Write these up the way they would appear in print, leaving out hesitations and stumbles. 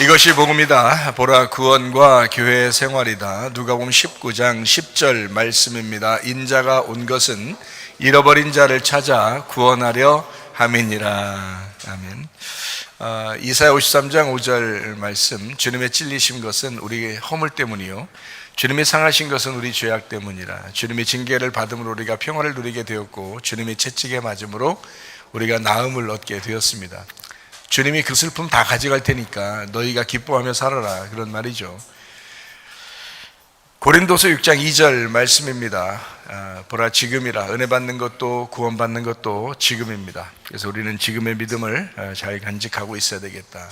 이것이 복음이다. 보라, 구원과 교회 생활이다. 누가복음 19장 10절 말씀입니다. 인자가 온 것은 잃어버린 자를 찾아 구원하려 함이니라. 아멘. 이사야 53장 5절 말씀, 주님의 찔리신 것은 우리 허물 때문이요 주님이 상하신 것은 우리 죄악 때문이라. 주님이 징계를 받음으로 우리가 평화를 누리게 되었고, 주님이 채찍에 맞음으로 우리가 나음을 얻게 되었습니다. 주님이 그 슬픔 다 가져갈 테니까 너희가 기뻐하며 살아라, 그런 말이죠. 고린도서 6장 2절 말씀입니다. 보라, 지금이라. 은혜 받는 것도 구원 받는 것도 지금입니다. 그래서 우리는 지금의 믿음을 잘 간직하고 있어야 되겠다.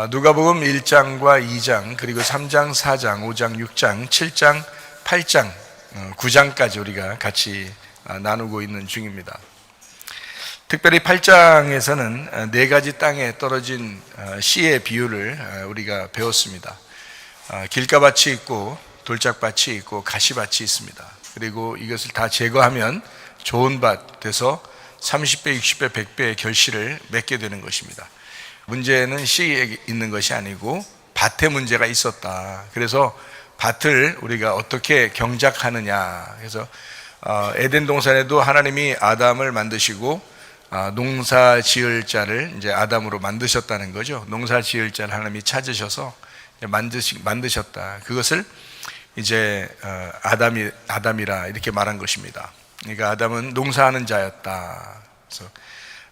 누가복음 1장과 2장, 그리고 3장, 4장, 5장, 6장, 7장, 8장, 9장까지 우리가 같이 나누고 있는 중입니다. 특별히 8장에서는 네 가지 땅에 떨어진 씨의 비유를 우리가 배웠습니다. 길가밭이 있고 돌짝밭이 있고 가시밭이 있습니다. 그리고 이것을 다 제거하면 좋은 밭 돼서 30배, 60배, 100배의 결실을 맺게 되는 것입니다. 문제는 씨에 있는 것이 아니고 밭에 문제가 있었다. 그래서 밭을 우리가 어떻게 경작하느냐. 그래서 에덴 동산에도 하나님이 아담을 만드시고 농사 지을 자를 이제 아담으로 만드셨다는 거죠. 농사 지을 자를 하나님이 찾으셔서 만드셨다. 그것을 이제 아담이라 이렇게 말한 것입니다. 그러니까 아담은 농사하는 자였다. 그래서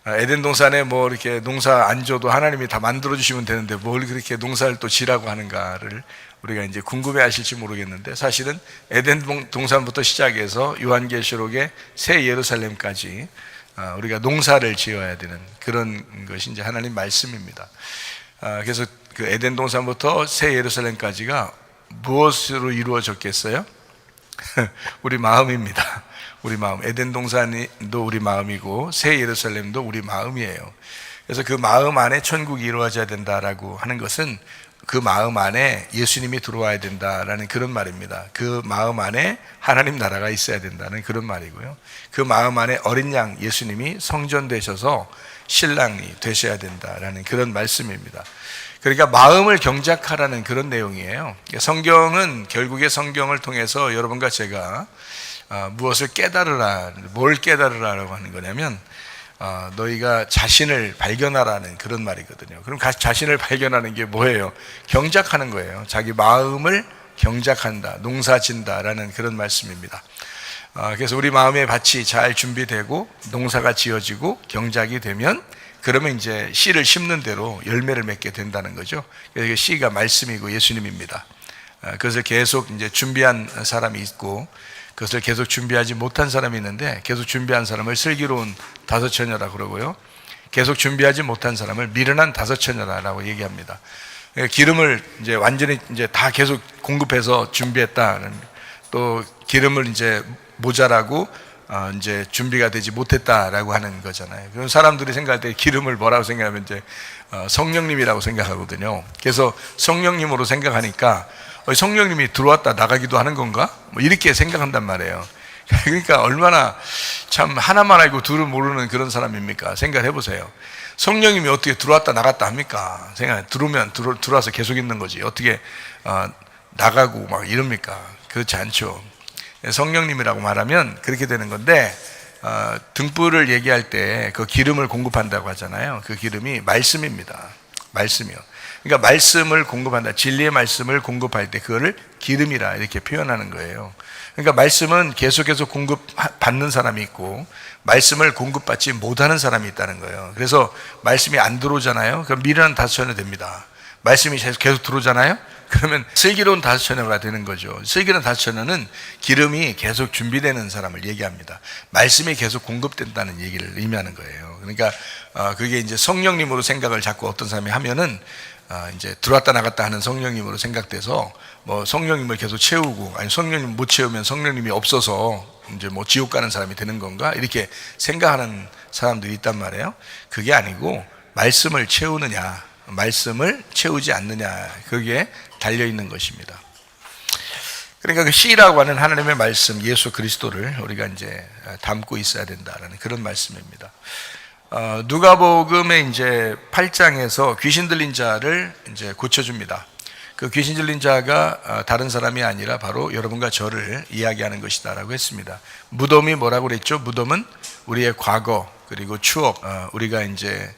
에덴 동산에 뭐 이렇게 농사 안 줘도 하나님이 다 만들어 주시면 되는데 뭘 그렇게 농사를 또 지라고 하는가를 우리가 이제 궁금해 하실지 모르겠는데, 사실은 에덴 동산부터 시작해서 요한계시록의 새 예루살렘까지 우리가 농사를 지어야 되는 그런 것이 이제 하나님 말씀입니다. 그래서 그 에덴 동산부터 새 예루살렘까지가 무엇으로 이루어졌겠어요? 우리 마음입니다. 우리 마음. 에덴 동산도 우리 마음이고 새 예루살렘도 우리 마음이에요. 그래서 그 마음 안에 천국이 이루어져야 된다라고 하는 것은 그 마음 안에 예수님이 들어와야 된다라는 그런 말입니다. 그 마음 안에 하나님 나라가 있어야 된다는 그런 말이고요. 그 마음 안에 어린 양 예수님이 성전되셔서 신랑이 되셔야 된다라는 그런 말씀입니다. 그러니까 마음을 경작하라는 그런 내용이에요. 성경은 결국에 성경을 통해서 여러분과 제가 무엇을 깨달으라, 뭘 깨달으라라고 하는 거냐면 너희가 자신을 발견하라는 그런 말이거든요. 그럼 자신을 발견하는 게 뭐예요? 경작하는 거예요. 자기 마음을 경작한다, 농사진다라는 그런 말씀입니다. 그래서 우리 마음의 밭이 잘 준비되고 농사가 지어지고 경작이 되면, 그러면 이제 씨를 심는 대로 열매를 맺게 된다는 거죠. 그래서 씨가 말씀이고 예수님입니다. 그것을 계속 이제 준비한 사람이 있고, 그것을 계속 준비하지 못한 사람이 있는데, 계속 준비한 사람을 슬기로운 다섯 처녀라 그러고요, 계속 준비하지 못한 사람을 미련한 다섯 처녀라고 얘기합니다. 기름을 이제 완전히 이제 다 계속 공급해서 준비했다는, 또 기름을 이제 모자라고 이제 준비가 되지 못했다라고 하는 거잖아요. 그럼 사람들이 생각할 때 기름을 뭐라고 생각하면 이제 성령님이라고 생각하거든요. 그래서 성령님으로 생각하니까 성령님이 들어왔다 나가기도 하는 건가? 뭐 이렇게 생각한단 말이에요. 그러니까 얼마나 참 하나만 알고 둘을 모르는 그런 사람입니까? 생각해 보세요. 성령님이 어떻게 들어왔다 나갔다 합니까? 들어오면 들어와서 계속 있는 거지. 어떻게 나가고 막 이럽니까? 그렇지 않죠. 성령님이라고 말하면 그렇게 되는 건데, 등불을 얘기할 때 그 기름을 공급한다고 하잖아요. 그 기름이 말씀입니다. 말씀이요. 그러니까 말씀을 공급한다, 진리의 말씀을 공급할 때 그거를 기름이라 이렇게 표현하는 거예요. 그러니까 말씀은 계속해서 공급받는 사람이 있고 말씀을 공급받지 못하는 사람이 있다는 거예요. 그래서 말씀이 안 들어오잖아요. 그럼 미련한 다섯 처녀 됩니다. 말씀이 계속 들어오잖아요. 그러면 슬기로운 다섯 처녀가 되는 거죠. 슬기로운 다섯 처녀는 기름이 계속 준비되는 사람을 얘기합니다. 말씀이 계속 공급된다는 얘기를 의미하는 거예요. 그러니까 그게 이제 성령님으로 생각을 자꾸 어떤 사람이 하면은 이제 들어왔다 나갔다 하는 성령님으로 생각돼서 뭐 성령님을 계속 채우고, 아니 성령님 못 채우면 성령님이 없어서 이제 뭐 지옥 가는 사람이 되는 건가, 이렇게 생각하는 사람들이 있단 말이에요. 그게 아니고 말씀을 채우느냐, 말씀을 채우지 않느냐, 그게 달려있는 것입니다. 그러니까 그 씨라고 하는 하나님의 말씀, 예수 그리스도를 우리가 이제 담고 있어야 된다라는 그런 말씀입니다. 누가복음의 이제 8장에서 귀신 들린 자를 이제 고쳐줍니다. 그 귀신 들린 자가 다른 사람이 아니라 바로 여러분과 저를 이야기하는 것이다라고 했습니다. 무덤이 뭐라고 그랬죠? 무덤은 우리의 과거 그리고 추억, 우리가 이제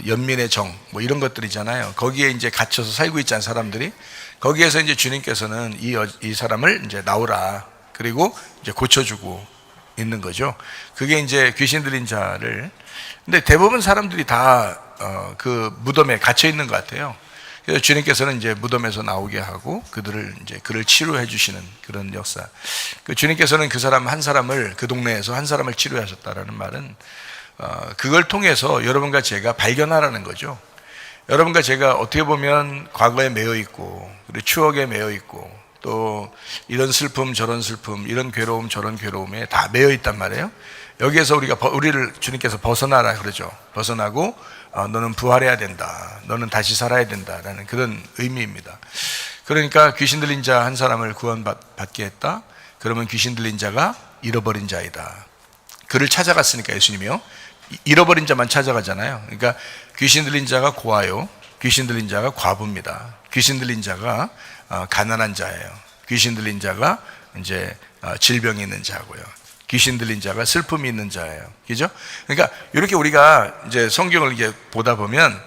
연민의 정, 뭐 이런 것들이잖아요. 거기에 이제 갇혀서 살고 있잖아요, 사람들이. 거기에서 이제 주님께서는 이 사람을 이제 나오라, 그리고 이제 고쳐주고 있는 거죠. 그게 이제 귀신 들린 자를. 근데 대부분 사람들이 다 그 무덤에 갇혀 있는 것 같아요. 그래서 주님께서는 이제 무덤에서 나오게 하고 그를 치료해 주시는 그런 역사. 그 주님께서는 그 사람 한 사람을, 그 동네에서 한 사람을 치료하셨다라는 말은 그걸 통해서 여러분과 제가 발견하라는 거죠. 여러분과 제가 어떻게 보면 과거에 매여 있고, 그리고 추억에 매여 있고, 또 이런 슬픔 저런 슬픔, 이런 괴로움 저런 괴로움에 다 매여 있단 말이에요. 여기에서 우리를 주님께서 벗어나라 그러죠. 벗어나고 너는 부활해야 된다, 너는 다시 살아야 된다라는 그런 의미입니다. 그러니까 귀신 들린 자 한 사람을 구원받게 했다. 그러면 귀신 들린 자가 잃어버린 자이다. 그를 찾아갔으니까 예수님이요, 잃어버린 자만 찾아가잖아요. 그러니까 귀신 들린 자가 고아요, 귀신 들린 자가 과부입니다. 귀신 들린 자가 가난한 자예요. 귀신 들린 자가 이제 질병이 있는 자고요. 귀신 들린 자가 슬픔이 있는 자예요. 그죠? 그러니까 이렇게 우리가 이제 성경을 이렇게 보다 보면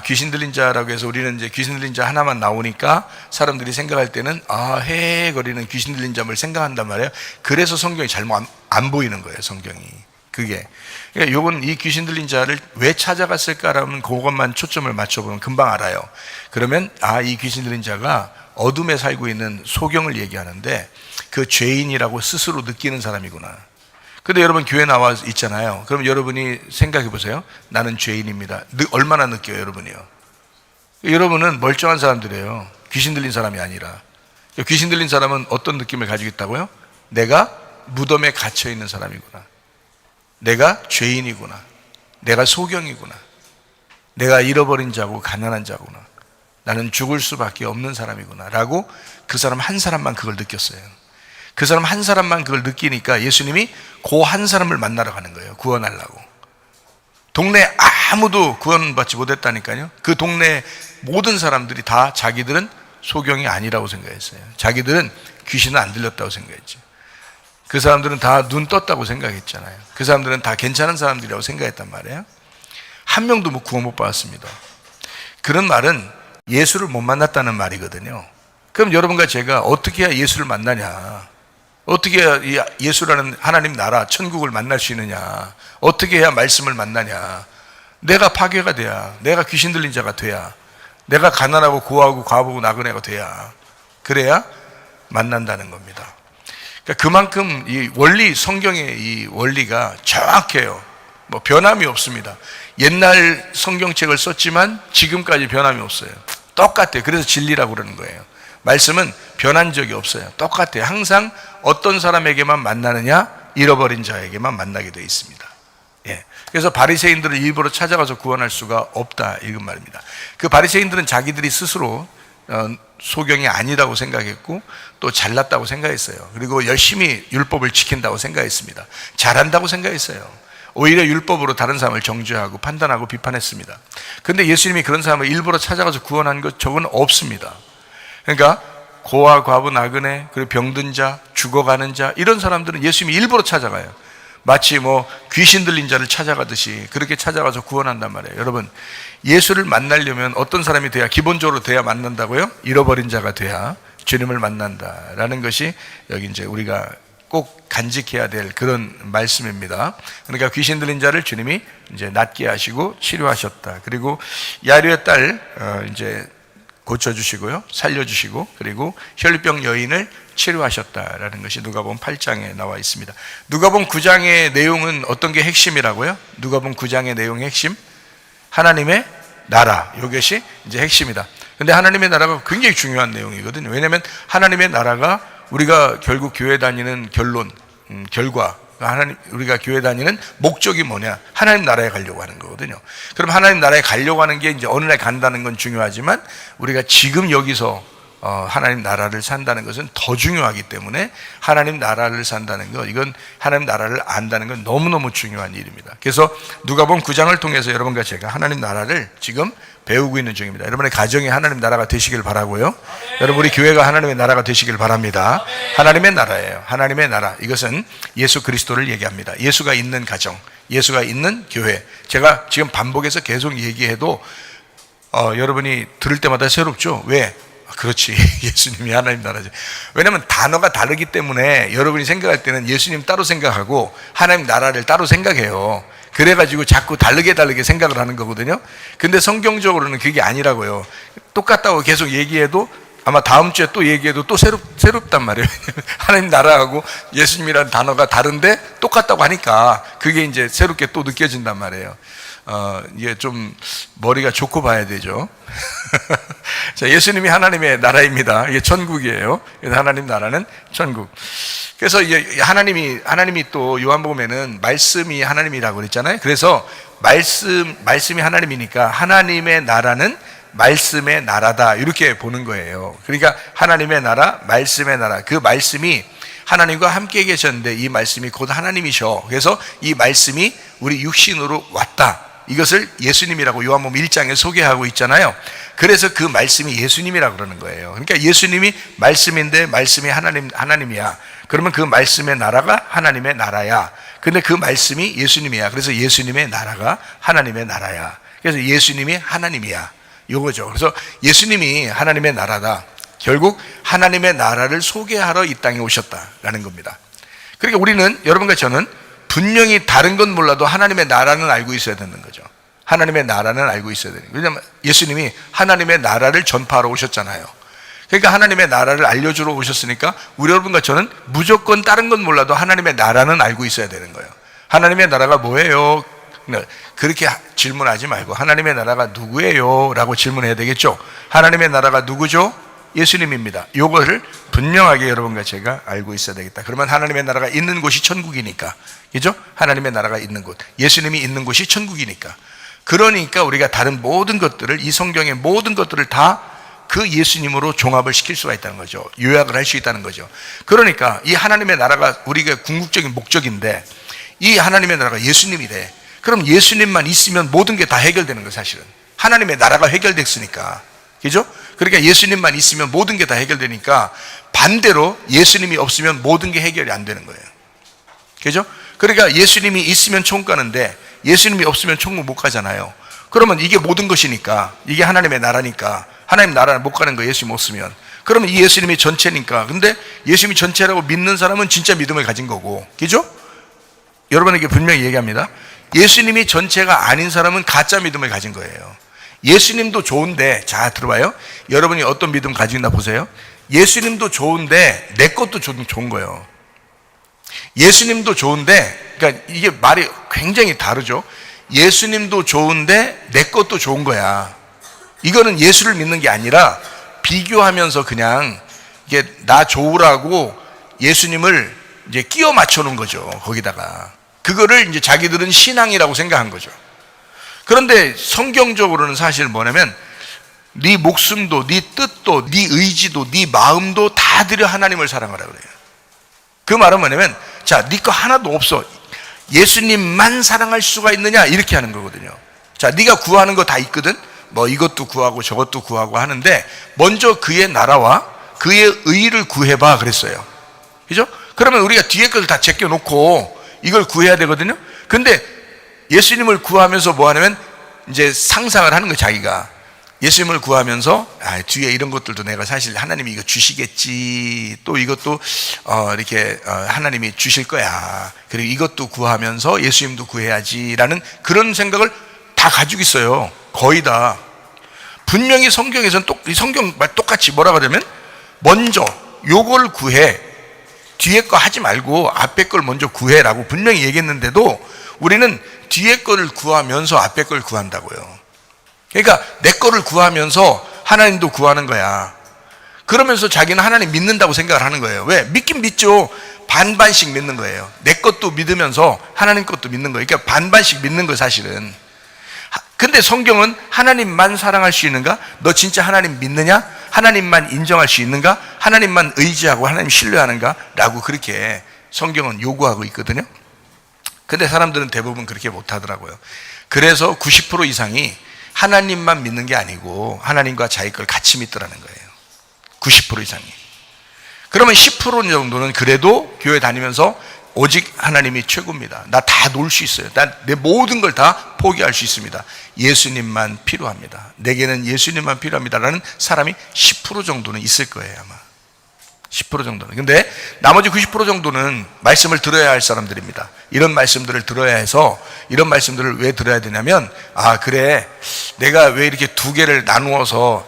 귀신 들린 자라고 해서 우리는 이제 귀신 들린 자 하나만 나오니까 사람들이 생각할 때는 헤헤거리는 귀신 들린 자를 생각한단 말이에요. 그래서 성경이 잘못 안 보이는 거예요, 성경이. 그게. 그러니까 요건 이 귀신 들린 자를 왜 찾아갔을까라는 그것만 초점을 맞춰보면 금방 알아요. 그러면 이 귀신 들린 자가 어둠에 살고 있는 소경을 얘기하는데 그 죄인이라고 스스로 느끼는 사람이구나. 근데 여러분 교회 나와 있잖아요. 그럼 여러분이 생각해 보세요. 나는 죄인입니다. 얼마나 느껴요, 여러분이요? 여러분은 멀쩡한 사람들이에요. 귀신 들린 사람이 아니라. 귀신 들린 사람은 어떤 느낌을 가지고 있다고요? 내가 무덤에 갇혀 있는 사람이구나. 내가 죄인이구나. 내가 소경이구나. 내가 잃어버린 자고 가난한 자구나. 나는 죽을 수밖에 없는 사람이구나 라고 그 사람 한 사람만 그걸 느꼈어요. 그 사람 한 사람만 그걸 느끼니까 예수님이 그 한 사람을 만나러 가는 거예요. 구원하려고. 동네 아무도 구원받지 못했다니까요. 그 동네 모든 사람들이 다 자기들은 소경이 아니라고 생각했어요. 자기들은 귀신은 안 들렸다고 생각했죠. 그 사람들은 다 눈 떴다고 생각했잖아요. 그 사람들은 다 괜찮은 사람들이라고 생각했단 말이에요. 한 명도 구원 못 받았습니다. 그런 말은 예수를 못 만났다는 말이거든요. 그럼 여러분과 제가 어떻게 해야 예수를 만나냐? 어떻게 해야 예수라는 하나님 나라, 천국을 만날 수 있느냐? 어떻게 해야 말씀을 만나냐? 내가 파괴가 돼야, 내가 귀신 들린 자가 돼야, 내가 가난하고 고아하고 과부고 나그네가 돼야, 그래야 만난다는 겁니다. 그러니까 그만큼 이 원리, 성경의 이 원리가 정확해요. 뭐 변함이 없습니다. 옛날 성경책을 썼지만 지금까지 변함이 없어요. 똑같아요. 그래서 진리라고 그러는 거예요. 말씀은 변한 적이 없어요. 똑같아요. 항상 어떤 사람에게만 만나느냐? 잃어버린 자에게만 만나게 되어 있습니다. 예. 그래서 바리새인들을 일부러 찾아가서 구원할 수가 없다, 이건 말입니다. 그 바리새인들은 자기들이 스스로 소경이 아니라고 생각했고 또 잘났다고 생각했어요. 그리고 열심히 율법을 지킨다고 생각했습니다. 잘한다고 생각했어요. 오히려 율법으로 다른 사람을 정죄하고 판단하고 비판했습니다. 그런데 예수님이 그런 사람을 일부러 찾아가서 구원한 것 저건 없습니다. 그러니까 고아, 과부, 나그네, 그리고 병든 자, 죽어가는 자, 이런 사람들은 예수님이 일부러 찾아가요. 마치 뭐 귀신 들린 자를 찾아가듯이 그렇게 찾아가서 구원한단 말이에요. 여러분, 예수를 만나려면 어떤 사람이 돼야, 기본적으로 돼야 만난다고요? 잃어버린 자가 돼야 주님을 만난다라는 것이 여기 이제 우리가 꼭 간직해야 될 그런 말씀입니다. 그러니까 귀신 들린 자를 주님이 이제 낫게 하시고 치료하셨다. 그리고 야이로의 딸 이제 고쳐주시고요, 살려주시고, 그리고 혈병 여인을 치료하셨다라는 것이 누가복음 8장에 나와 있습니다. 누가복음 9장의 내용은 어떤 게 핵심이라고요? 누가복음 9장의 내용의 핵심? 하나님의 나라, 이것이 이제 핵심이다. 근데 하나님의 나라가 굉장히 중요한 내용이거든요. 왜냐하면 하나님의 나라가 우리가 결국 교회 다니는 결과, 우리가 교회 다니는 목적이 뭐냐? 하나님 나라에 가려고 하는 거거든요. 그럼 하나님 나라에 가려고 하는 게 이제 어느 날 간다는 건 중요하지만 우리가 지금 여기서 하나님 나라를 산다는 것은 더 중요하기 때문에 하나님 나라를 산다는 것, 이건 하나님 나라를 안다는 건 너무너무 중요한 일입니다. 그래서 누가복음 9장을 통해서 여러분과 제가 하나님 나라를 지금 배우고 있는 중입니다. 여러분의 가정이 하나님 나라가 되시길 바라고요. 여러분 우리 교회가 하나님의 나라가 되시길 바랍니다. 하나님의 나라예요. 하나님의 나라, 이것은 예수 그리스도를 얘기합니다. 예수가 있는 가정, 예수가 있는 교회. 제가 지금 반복해서 계속 얘기해도 여러분이 들을 때마다 새롭죠? 왜? 그렇지, 예수님이 하나님 나라죠. 왜냐하면 단어가 다르기 때문에 여러분이 생각할 때는 예수님 따로 생각하고 하나님 나라를 따로 생각해요. 그래가지고 자꾸 다르게 생각을 하는 거거든요. 근데 성경적으로는 그게 아니라고요. 똑같다고 계속 얘기해도 아마 다음 주에 또 얘기해도 또 새롭단 말이에요. 하나님 나라하고 예수님이라는 단어가 다른데 똑같다고 하니까 그게 이제 새롭게 또 느껴진단 말이에요. 이게 좀 머리가 좋고 봐야 되죠. 자, 예수님이 하나님의 나라입니다. 이게 천국이에요. 그래서 하나님 나라는 천국. 그래서 이제 하나님이 또 요한복음에는 말씀이 하나님이라고 그랬잖아요. 그래서 말씀이 하나님이니까 하나님의 나라는 말씀의 나라다, 이렇게 보는 거예요. 그러니까 하나님의 나라, 말씀의 나라, 그 말씀이 하나님과 함께 계셨는데 이 말씀이 곧 하나님이셔. 그래서 이 말씀이 우리 육신으로 왔다. 이것을 예수님이라고 요한복음 1장에 소개하고 있잖아요. 그래서 그 말씀이 예수님이라고 그러는 거예요. 그러니까 예수님이 말씀인데 말씀이 하나님이야. 그러면 그 말씀의 나라가 하나님의 나라야. 근데 그 말씀이 예수님이야. 그래서 예수님의 나라가 하나님의 나라야. 그래서 예수님이 하나님이야. 요거죠. 그래서 예수님이 하나님의 나라다. 결국 하나님의 나라를 소개하러 이 땅에 오셨다라는 겁니다. 그러니까 우리는, 여러분과 저는 분명히 다른 건 몰라도 하나님의 나라는 알고 있어야 되는 거죠. 하나님의 나라는 알고 있어야 되는 거예요. 왜냐하면 예수님이 하나님의 나라를 전파하러 오셨잖아요. 그러니까 하나님의 나라를 알려주러 오셨으니까 우리 여러분과 저는 무조건 다른 건 몰라도 하나님의 나라는 알고 있어야 되는 거예요. 하나님의 나라가 뭐예요? 그렇게 질문하지 말고 하나님의 나라가 누구예요? 라고 질문해야 되겠죠. 하나님의 나라가 누구죠? 예수님입니다. 요거를 분명하게 여러분과 제가 알고 있어야 되겠다. 그러면 하나님의 나라가 있는 곳이 천국이니까, 그죠? 하나님의 나라가 있는 곳, 예수님이 있는 곳이 천국이니까. 그러니까 우리가 다른 모든 것들을, 이 성경의 모든 것들을 다 그 예수님으로 종합을 시킬 수가 있다는 거죠. 요약을 할 수 있다는 거죠. 그러니까 이 하나님의 나라가 우리가 궁극적인 목적인데, 이 하나님의 나라가 예수님이래. 그럼 예수님만 있으면 모든 게 다 해결되는 거예요. 사실은 하나님의 나라가 해결됐으니까, 그죠? 그러니까 예수님만 있으면 모든 게 다 해결되니까, 반대로 예수님이 없으면 모든 게 해결이 안 되는 거예요. 그죠? 그러니까 예수님이 있으면 천국 가는데 예수님이 없으면 천국 못 가잖아요. 그러면 이게 모든 것이니까, 이게 하나님의 나라니까, 하나님 나라는 못 가는 거예요. 예수님 없으면. 그러면 이 예수님이 전체니까. 근데 예수님이 전체라고 믿는 사람은 진짜 믿음을 가진 거고, 그죠? 여러분에게 분명히 얘기합니다. 예수님이 전체가 아닌 사람은 가짜 믿음을 가진 거예요. 예수님도 좋은데, 자, 들어봐요. 여러분이 어떤 믿음 가지고 있나 보세요. 예수님도 좋은데 내 것도 좋은 거예요. 예수님도 좋은데, 그러니까 이게 말이 굉장히 다르죠. 예수님도 좋은데 내 것도 좋은 거야. 이거는 예수를 믿는 게 아니라 비교하면서 그냥 이게 나 좋으라고 예수님을 이제 끼워 맞춰 놓은 거죠. 거기다가 그거를 이제 자기들은 신앙이라고 생각한 거죠. 그런데 성경적으로는 사실 뭐냐면 네 목숨도, 네 뜻도, 네 의지도, 네 마음도 다 들여 하나님을 사랑하라 그래요. 그 말은 뭐냐면, 자, 네 거 하나도 없어. 예수님만 사랑할 수가 있느냐, 이렇게 하는 거거든요. 자, 네가 구하는 거 다 있거든. 뭐 이것도 구하고 저것도 구하고 하는데 먼저 그의 나라와 그의 의를 구해봐 그랬어요. 그죠? 그러면 우리가 뒤에 것을 다 제껴놓고 이걸 구해야 되거든요. 근데 예수님을 구하면서 뭐 하냐면 이제 상상을 하는 거예요. 자기가 예수님을 구하면서 뒤에 이런 것들도 내가 사실 하나님이 이거 주시겠지, 또 이것도 이렇게 하나님이 주실 거야, 그리고 이것도 구하면서 예수님도 구해야지라는 그런 생각을 다 가지고 있어요. 거의 다. 분명히 성경에서는 성경 말 똑같이 뭐라고 하냐면 먼저 요걸 구해, 뒤에 거 하지 말고 앞에 걸 먼저 구해라고 분명히 얘기했는데도 우리는 뒤에 거를 구하면서 앞에 걸 구한다고요. 그러니까 내 거를 구하면서 하나님도 구하는 거야. 그러면서 자기는 하나님 믿는다고 생각을 하는 거예요. 왜? 믿긴 믿죠. 반반씩 믿는 거예요. 내 것도 믿으면서 하나님 것도 믿는 거예요. 그러니까 반반씩 믿는 거예요, 사실은. 근데 성경은 하나님만 사랑할 수 있는가? 너 진짜 하나님 믿느냐? 하나님만 인정할 수 있는가? 하나님만 의지하고 하나님 신뢰하는가? 라고 그렇게 성경은 요구하고 있거든요. 근데 사람들은 대부분 그렇게 못하더라고요. 그래서 90% 이상이 하나님만 믿는 게 아니고 하나님과 자기 걸 같이 믿더라는 거예요. 90% 이상이. 그러면 10% 정도는 그래도 교회 다니면서 오직 하나님이 최고입니다. 나 다 놀 수 있어요. 내 모든 걸 다 포기할 수 있습니다. 예수님만 필요합니다. 내게는 예수님만 필요합니다라는 사람이 10% 정도는 있을 거예요, 아마. 10% 정도는. 근데 나머지 90% 정도는 말씀을 들어야 할 사람들입니다. 이런 말씀들을 들어야 해서, 이런 말씀들을 왜 들어야 되냐면, 아, 그래. 내가 왜 이렇게 두 개를 나누어서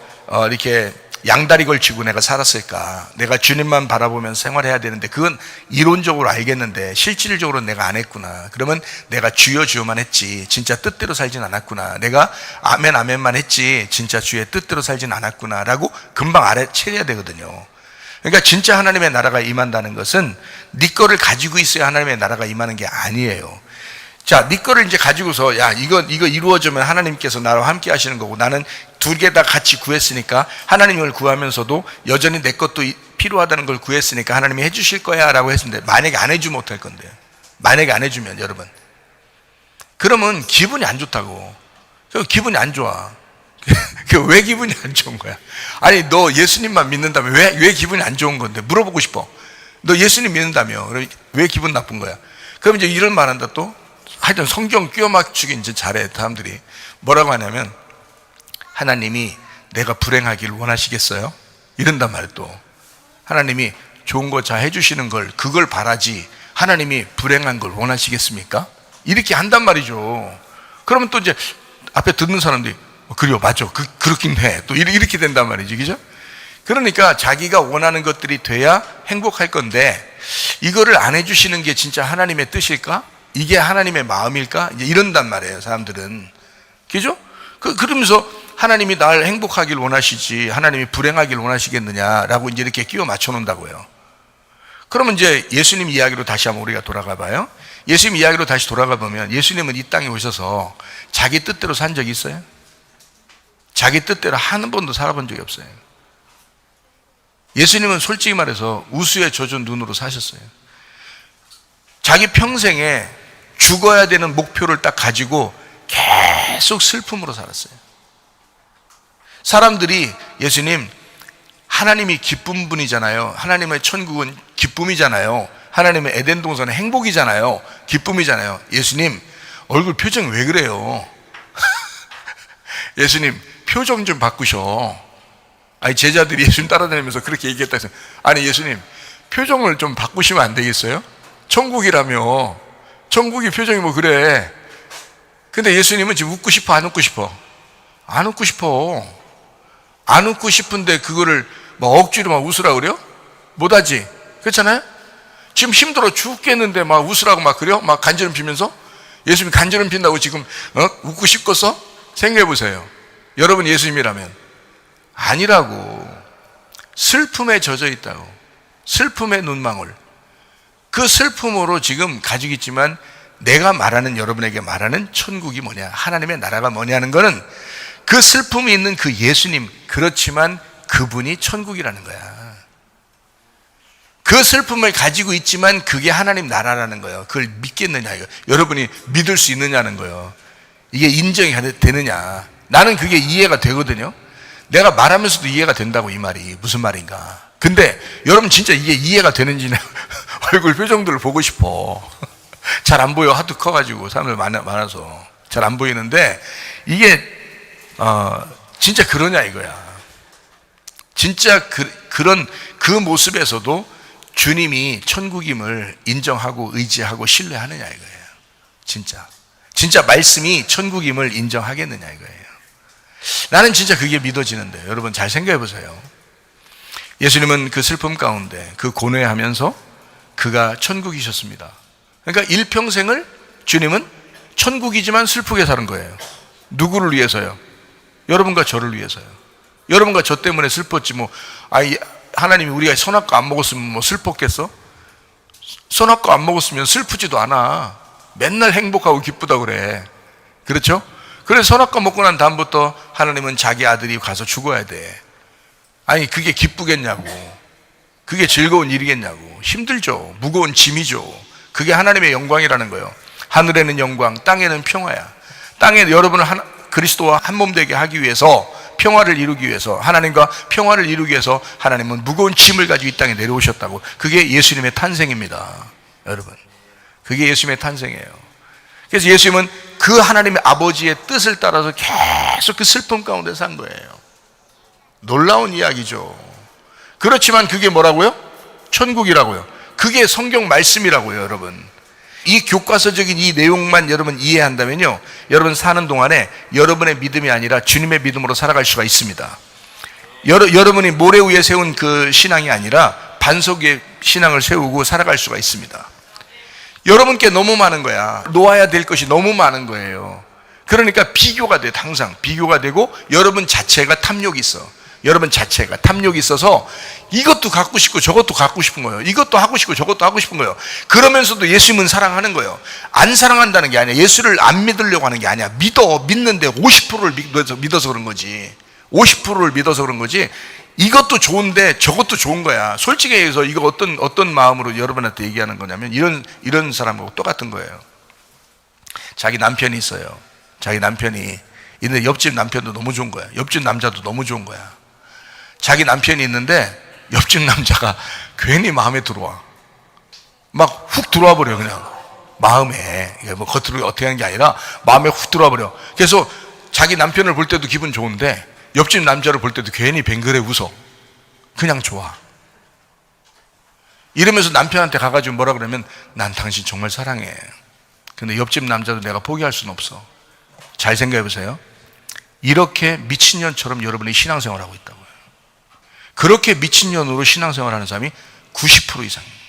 이렇게 양다리 걸치고 내가 살았을까? 내가 주님만 바라보면서 생활해야 되는데 그건 이론적으로 알겠는데 실질적으로는 내가 안 했구나. 그러면 내가 주여 주여만 했지 진짜 뜻대로 살진 않았구나. 내가 아멘 아멘만 했지 진짜 주의 뜻대로 살진 않았구나 라고 금방 알아채려야 되거든요. 그러니까 진짜 하나님의 나라가 임한다는 것은 네 거를 가지고 있어야 하나님의 나라가 임하는 게 아니에요. 자, 네 거를 이제 가지고서 야 이거 이루어지면 하나님께서 나와 함께 하시는 거고 나는 두 개 다 같이 구했으니까 하나님을 구하면서도 여전히 내 것도 필요하다는 걸 구했으니까 하나님이 해주실 거야 라고 했는데 만약에 안 해주면 어떡할 건데요? 만약에 안 해주면 여러분 그러면 기분이 안 좋다고. 기분이 안 좋아. 왜 기분이 안 좋은 거야? 아니 너 예수님만 믿는다면 왜 기분이 안 좋은 건데? 물어보고 싶어. 너 예수님 믿는다며 왜 기분 나쁜 거야? 그럼 이제 이런 말 한다 또. 하여튼 성경 끼워 맞추기 이제 잘해 사람들이. 뭐라고 하냐면 하나님이 내가 불행하기를 원하시겠어요? 이런단 말이에요. 또 하나님이 좋은 거 잘 해주시는 걸 그걸 바라지 하나님이 불행한 걸 원하시겠습니까? 이렇게 한단 말이죠. 그러면 또 이제 앞에 듣는 사람들이 그래요 맞아 그렇긴 해 또 이렇게 된단 말이지, 그죠? 그러니까 자기가 원하는 것들이 돼야 행복할 건데 이거를 안 해주시는 게 진짜 하나님의 뜻일까? 이게 하나님의 마음일까? 이제 이런단 말이에요 사람들은. 그죠? 그러면서 하나님이 날 행복하길 원하시지 하나님이 불행하길 원하시겠느냐라고 이제 이렇게 끼워 맞춰 놓는다고요. 그러면 이제 예수님 이야기로 다시 한번 우리가 돌아가 봐요. 예수님 이야기로 다시 돌아가 보면 예수님은 이 땅에 오셔서 자기 뜻대로 산 적이 있어요? 자기 뜻대로 한 번도 살아본 적이 없어요. 예수님은 솔직히 말해서 우수에 젖은 눈으로 사셨어요. 자기 평생에 죽어야 되는 목표를 딱 가지고 계속 슬픔으로 살았어요. 사람들이 예수님 하나님이 기쁜 분이잖아요. 하나님의 천국은 기쁨이잖아요. 하나님의 에덴 동산은 행복이잖아요. 기쁨이잖아요. 예수님 얼굴 표정 왜 그래요? 예수님 표정 좀 바꾸셔. 아니 제자들이 예수님 따라다니면서 그렇게 얘기했다 해서 아니 예수님 표정을 좀 바꾸시면 안 되겠어요? 천국이라며. 천국이 표정이 뭐 그래. 근데 예수님은 지금 웃고 싶어 안 웃고 싶어? 안 웃고 싶어. 안 웃고 싶은데 그거를 막 억지로 막 웃으라고 그래요? 못하지. 그렇잖아요? 지금 힘들어 죽겠는데 막 웃으라고 막 그래요? 막 간지럼 피면서? 예수님이 간지럼 핀다고 지금 웃고 싶겠어? 생각해 보세요. 여러분 예수님이라면 아니라고. 슬픔에 젖어 있다고. 슬픔의 눈망울. 그 슬픔으로 지금 가지고 있지만 내가 말하는 여러분에게 말하는 천국이 뭐냐 하나님의 나라가 뭐냐는 거는 그 슬픔이 있는 그 예수님 그렇지만 그분이 천국이라는 거야. 그 슬픔을 가지고 있지만 그게 하나님 나라라는 거예요. 그걸 믿겠느냐 이거. 여러분이 믿을 수 있느냐는 거예요. 이게 인정이 되느냐. 나는 그게 이해가 되거든요. 내가 말하면서도 이해가 된다고. 이 말이 무슨 말인가. 근데 여러분 진짜 이게 이해가 되는지는 얼굴 표정들을 보고 싶어. 잘 안 보여. 하도 커가지고 사람들 많아서 잘 안 보이는데 이게 진짜 그러냐 이거야. 진짜 그런 그 모습에서도 주님이 천국임을 인정하고 의지하고 신뢰하느냐 이거예요. 진짜 말씀이 천국임을 인정하겠느냐 이거예요. 나는 진짜 그게 믿어지는데 여러분 잘 생각해 보세요. 예수님은 그 슬픔 가운데 그 고뇌하면서 그가 천국이셨습니다. 그러니까 일평생을 주님은 천국이지만 슬프게 사는 거예요. 누구를 위해서요? 여러분과 저를 위해서요. 여러분과 저 때문에 슬펐지 뭐. 아니 하나님이 우리가 선악과 안 먹었으면 뭐 슬펐겠어? 선악과 안 먹었으면 슬프지도 않아. 맨날 행복하고 기쁘다 그래. 그렇죠? 그래서 선악과 먹고 난 다음부터 하나님은 자기 아들이 가서 죽어야 돼. 아니 그게 기쁘겠냐고, 그게 즐거운 일이겠냐고. 힘들죠. 무거운 짐이죠. 그게 하나님의 영광이라는 거예요. 하늘에는 영광, 땅에는 평화야. 땅에 여러분을 그리스도와 한 몸 되게 하기 위해서, 평화를 이루기 위해서, 하나님과 평화를 이루기 위해서 하나님은 무거운 짐을 가지고 이 땅에 내려오셨다고. 그게 예수님의 탄생입니다. 여러분, 그게 예수님의 탄생이에요. 그래서 예수님은 그 하나님의 아버지의 뜻을 따라서 계속 그 슬픔 가운데 산 거예요. 놀라운 이야기죠. 그렇지만 그게 뭐라고요? 천국이라고요. 그게 성경 말씀이라고요. 여러분, 이 교과서적인 이 내용만 여러분 이해한다면요, 여러분 사는 동안에 여러분의 믿음이 아니라 주님의 믿음으로 살아갈 수가 있습니다. 여러분이 모래 위에 세운 그 신앙이 아니라 반석 위에 신앙을 세우고 살아갈 수가 있습니다. 여러분께 너무 많은 거야. 놓아야 될 것이 너무 많은 거예요. 그러니까 비교가 돼. 항상 비교가 되고, 여러분 자체가 탐욕이 있어. 여러분 자체가 탐욕이 있어서 이것도 갖고 싶고 저것도 갖고 싶은 거예요. 이것도 하고 싶고 저것도 하고 싶은 거예요. 그러면서도 예수님은 사랑하는 거예요. 안 사랑한다는 게 아니야. 예수를 안 믿으려고 하는 게 아니야. 믿는데 50%를 믿어서 그런 거지. 50%를 믿어서 그런 거지. 이것도 좋은데 저것도 좋은 거야. 솔직히 얘기해서 이거 어떤 마음으로 여러분한테 얘기하는 거냐면, 이런 사람하고 똑같은 거예요. 자기 남편이 있어요. 자기 남편이 있는데 옆집 남편도 너무 좋은 거야. 옆집 남자도 너무 좋은 거야. 자기 남편이 있는데 옆집 남자가 괜히 마음에 들어와. 막 훅 들어와 버려. 그냥 마음에. 이게 뭐 겉으로 어떻게 하는 게 아니라 마음에 훅 들어와 버려. 그래서 자기 남편을 볼 때도 기분 좋은데 옆집 남자를 볼 때도 괜히 뱅그레 웃어. 그냥 좋아. 이러면서 남편한테 가가지고 뭐라 그러면, 난 당신 정말 사랑해. 근데 옆집 남자도 내가 포기할 수는 없어. 잘 생각해 보세요. 이렇게 미친년처럼 여러분이 신앙생활을 하고 있다고요. 그렇게 미친년으로 신앙생활을 하는 사람이 90% 이상입니다.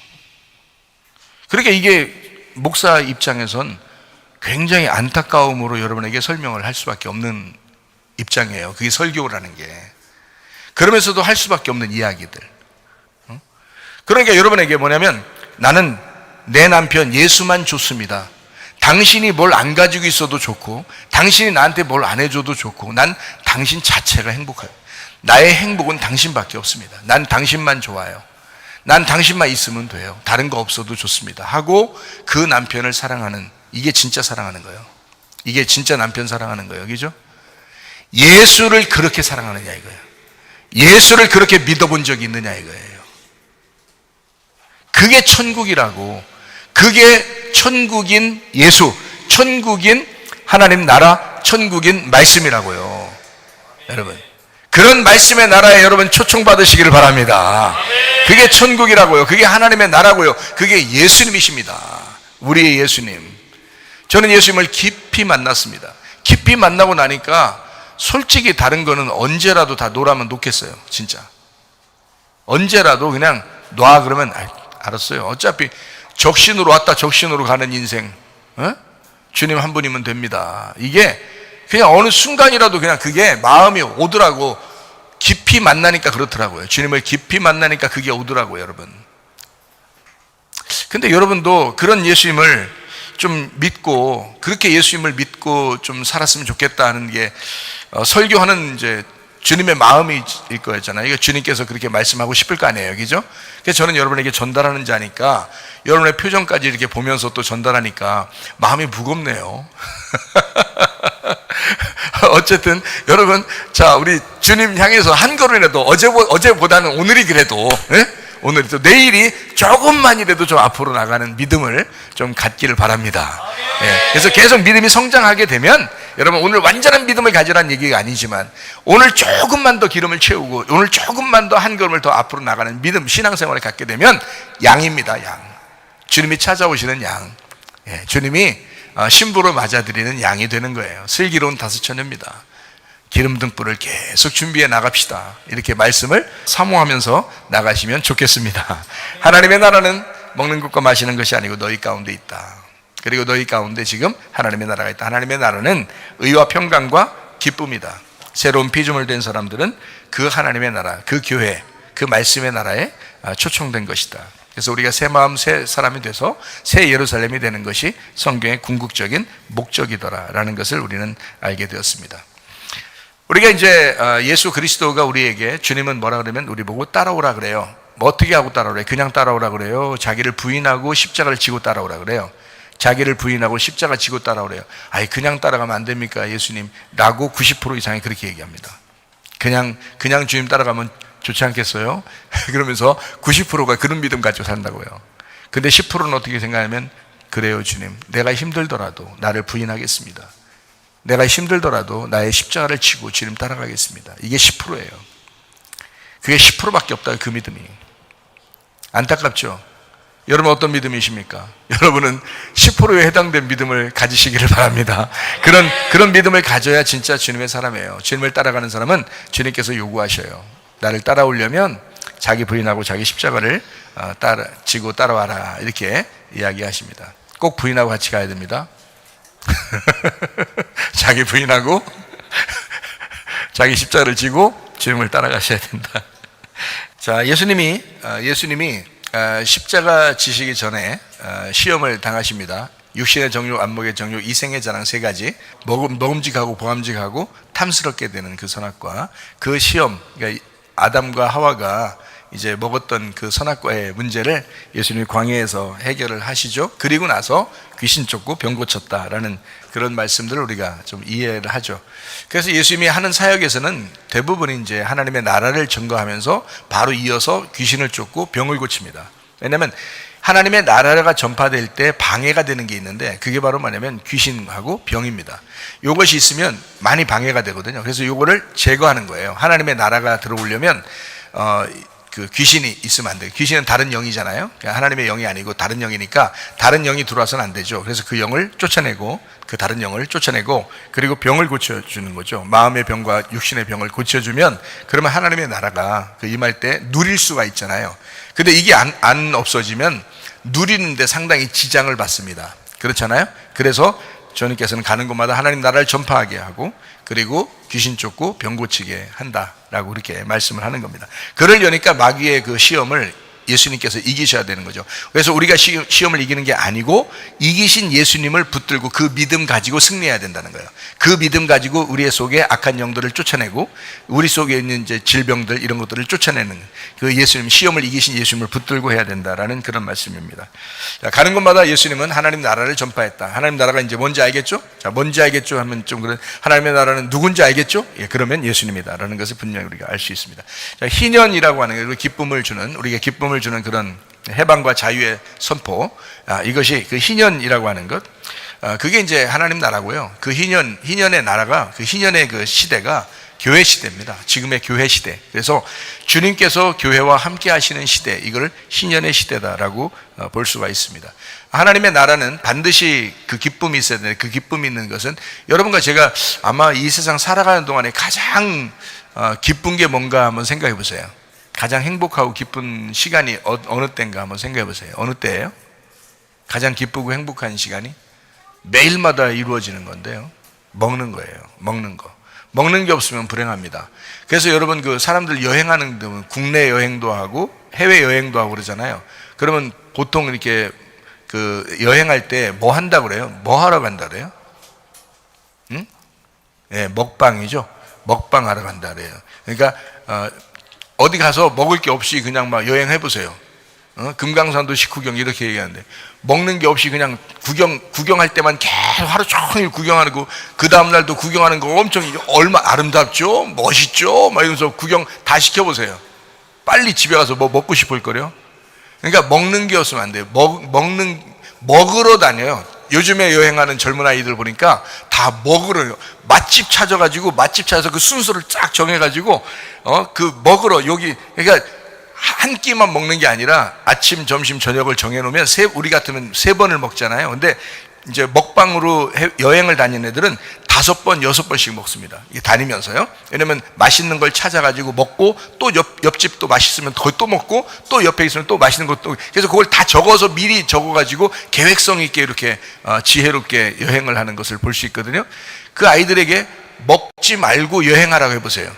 그러니까 이게 목사 입장에선 굉장히 안타까움으로 여러분에게 설명을 할 수밖에 없는 입장이에요. 그게 설교라는 게. 그러면서도 할 수밖에 없는 이야기들. 그러니까 여러분에게 뭐냐면, 나는 내 남편 예수만 좋습니다. 당신이 뭘 안 가지고 있어도 좋고, 당신이 나한테 뭘 안 해줘도 좋고, 난 당신 자체가 행복해요. 나의 행복은 당신밖에 없습니다. 난 당신만 좋아요. 난 당신만 있으면 돼요. 다른 거 없어도 좋습니다 하고 그 남편을 사랑하는, 이게 진짜 사랑하는 거예요. 이게 진짜 남편 사랑하는 거예요. 그죠? 예수를 그렇게 사랑하느냐 이거예요. 예수를 그렇게 믿어본 적이 있느냐 이거예요. 그게 천국이라고. 그게 천국인 예수, 천국인 하나님 나라, 천국인 말씀이라고요. 여러분, 그런 말씀의 나라에 여러분 초청받으시기를 바랍니다. 그게 천국이라고요. 그게 하나님의 나라고요. 그게 예수님이십니다. 우리의 예수님. 저는 예수님을 깊이 만났습니다. 깊이 만나고 나니까 솔직히 다른 거는 언제라도 다 놓으라면 놓겠어요. 진짜 언제라도 그냥 놔 그러면 알았어요. 어차피 적신으로 왔다 적신으로 가는 인생, 주님 한 분이면 됩니다. 이게 그냥 어느 순간이라도 그냥 그게 마음이 오더라고. 깊이 만나니까 그렇더라고요. 주님을 깊이 만나니까 그게 오더라고요. 여러분, 근데 여러분도 그런 예수님을 좀 믿고, 그렇게 예수님을 믿고 좀 살았으면 좋겠다 하는 게 설교하는 이제 주님의 마음일 거였잖아요. 이거 주님께서 그렇게 말씀하고 싶을 거 아니에요. 그죠? 그래서 저는 여러분에게 전달하는 자니까 여러분의 표정까지 이렇게 보면서 또 전달하니까 마음이 무겁네요. 어쨌든 여러분, 자, 우리 주님 향해서 한 걸음이라도 어제보다는 오늘이 그래도, 오늘이 또 내일이 조금만이라도 좀 앞으로 나가는 믿음을 좀 갖기를 바랍니다. 그래서 계속 믿음이 성장하게 되면, 여러분 오늘 완전한 믿음을 가지라는 얘기가 아니지만 오늘 조금만 더 기름을 채우고 오늘 조금만 더 한 걸음을 더 앞으로 나가는 믿음, 신앙생활을 갖게 되면 양입니다. 양. 주님이 찾아오시는 양. 주님이 신부로 맞아들이는 양이 되는 거예요. 슬기로운 다섯처녀입니다. 기름 등불을 계속 준비해 나갑시다. 이렇게 말씀을 사모하면서 나가시면 좋겠습니다. 하나님의 나라는 먹는 것과 마시는 것이 아니고 너희 가운데 있다. 그리고 너희 가운데 지금 하나님의 나라가 있다. 하나님의 나라는 의와 평강과 기쁨이다. 새로운 피조물 된 사람들은 그 하나님의 나라, 그 교회, 그 말씀의 나라에 초청된 것이다. 그래서 우리가 새 마음 새 사람이 돼서 새 예루살렘이 되는 것이 성경의 궁극적인 목적이더라라는 것을 우리는 알게 되었습니다. 우리가 이제 예수 그리스도가 우리에게 주님은 뭐라 그러면 우리 보고 따라오라 그래요. 뭐 어떻게 하고 따라오래요? 그냥 따라오라 그래요? 자기를 부인하고 십자가를 지고 따라오라 그래요? 자기를 부인하고 십자가 지고 따라오래요. 아니 그냥 따라가면 안 됩니까 예수님? 라고 90% 이상이 그렇게 얘기합니다. 그냥 주님 따라가면 좋지 않겠어요? 그러면서 90%가 그런 믿음 가지고 산다고요. 근데 10%는 어떻게 생각하면 그래요 주님, 내가 힘들더라도 나를 부인하겠습니다. 내가 힘들더라도 나의 십자가를 지고 주님 따라가겠습니다. 이게 10%예요. 그게 10%밖에 없다, 그 믿음이. 안타깝죠? 여러분 어떤 믿음이십니까? 여러분은 10%에 해당된 믿음을 가지시기를 바랍니다. 그런 믿음을 가져야 진짜 주님의 사람이에요. 주님을 따라가는 사람은 주님께서 요구하셔요. 나를 따라오려면 자기 부인하고 자기 십자가를 지고 따라와라, 이렇게 이야기하십니다. 꼭 부인하고 같이 가야 됩니다. 자기 부인하고 자기 십자가를 지고 주님을 따라가셔야 된다. 자, 예수님이 십자가 지시기 전에 시험을 당하십니다. 육신의 정욕, 안목의 정욕, 이생의 자랑 세 가지, 먹음직하고 보암직하고 탐스럽게 되는 그 선악과, 그 시험, 그러니까 아담과 하와가 이제 먹었던 그 선악과의 문제를 예수님이 광야에서 해결을 하시죠. 그리고 나서 귀신 쫓고 병 고쳤다라는 그런 말씀들을 우리가 좀 이해를 하죠. 그래서 예수님이 하는 사역에서는 대부분이 이제 하나님의 나라를 증거하면서 바로 이어서 귀신을 쫓고 병을 고칩니다. 왜냐하면 하나님의 나라가 전파될 때 방해가 되는 게 있는데, 그게 바로 뭐냐면 귀신하고 병입니다. 이것이 있으면 많이 방해가 되거든요. 그래서 이거를 제거하는 거예요. 하나님의 나라가 들어오려면 그 귀신이 있으면 안 돼요. 귀신은 다른 영이잖아요. 하나님의 영이 아니고 다른 영이니까 다른 영이 들어와서는 안 되죠. 그래서 그 영을 쫓아내고, 그 다른 영을 쫓아내고, 그리고 병을 고쳐주는 거죠. 마음의 병과 육신의 병을 고쳐주면, 그러면 하나님의 나라가 그 임할 때 누릴 수가 있잖아요. 근데 이게 안 없어지면 누리는데 상당히 지장을 받습니다. 그렇잖아요. 그래서 주님께서는 가는 곳마다 하나님 나라를 전파하게 하고, 그리고 귀신 쫓고 병 고치게 한다라고 이렇게 말씀을 하는 겁니다. 그러려니까 마귀의 그 시험을 예수님께서 이기셔야 되는 거죠. 그래서 우리가 시험을 이기는 게 아니고 이기신 예수님을 붙들고 그 믿음 가지고 승리해야 된다는 거예요. 그 믿음 가지고 우리의 속에 악한 영들을 쫓아내고, 우리 속에 있는 이제 질병들, 이런 것들을 쫓아내는 그 예수님, 시험을 이기신 예수님을 붙들고 해야 된다라는 그런 말씀입니다. 자, 가는 곳마다 예수님은 하나님 나라를 전파했다. 하나님 나라가 이제 뭔지 알겠죠? 자, 뭔지 알겠죠? 하면 좀 그런, 하나님의 나라는 누군지 알겠죠? 예, 그러면 예수님이다라는 것을 분명히 우리가 알 수 있습니다. 자, 희년이라고 하는 게 기쁨을 주는, 우리가 기쁨을 주는 그런 해방과 자유의 선포, 이것이 그 희년이라고 하는 것, 그게 이제 하나님 나라고요. 그 희년의 나라가, 그 희년의 그 시대가 교회 시대입니다. 지금의 교회 시대. 그래서 주님께서 교회와 함께 하시는 시대, 이걸 희년의 시대다라고 볼 수가 있습니다. 하나님의 나라는 반드시 그 기쁨이 있어야 되는데, 그 기쁨이 있는 것은, 여러분과 제가 아마 이 세상 살아가는 동안에 가장 기쁜 게 뭔가 한번 생각해 보세요. 가장 행복하고 기쁜 시간이 어느 때인가 한번 생각해 보세요. 어느 때예요? 가장 기쁘고 행복한 시간이 매일마다 이루어지는 건데요, 먹는 거예요. 먹는 거. 먹는 게 없으면 불행합니다. 그래서 여러분, 그 사람들 여행하는 데는 국내 여행도 하고 해외 여행도 하고 그러잖아요. 그러면 보통 이렇게 그 여행할 때 뭐 한다고 그래요? 뭐 하러 간다 그래요? 응? 네, 먹방이죠. 먹방하러 간다 그래요. 그러니까 어디 가서 먹을 게 없이 그냥 막 여행해 보세요. 금강산도 식후경 이렇게 얘기하는데, 먹는 게 없이 그냥 구경할 때만 계속 하루 종일 구경하고, 그 다음날도 구경하는 거 엄청, 얼마 아름답죠? 멋있죠? 막 이러면서 구경 다 시켜보세요. 빨리 집에 가서 뭐 먹고 싶을 거래요. 그러니까 먹는 게 없으면 안 돼요. 먹으러 다녀요. 요즘에 여행하는 젊은 아이들 보니까 다 먹으러, 맛집 찾아가지고, 맛집 찾아서 그 순서를 쫙 정해가지고 그 먹으러, 여기, 그러니까 한 끼만 먹는 게 아니라 아침, 점심, 저녁을 정해놓으면 우리 같으면 3번을 먹잖아요. 근데 이제 먹방으로 여행을 다니는 애들은 5번, 6번씩 먹습니다. 이게 다니면서요. 왜냐면 맛있는 걸 찾아가지고 먹고, 또 옆집 또 맛있으면 또 먹고, 또 옆에 있으면 또 맛있는 것도, 그래서 그걸 다 적어서 미리 적어가지고 계획성 있게 이렇게 지혜롭게 여행을 하는 것을 볼 수 있거든요. 그 아이들에게 먹지 말고 여행하라고 해보세요.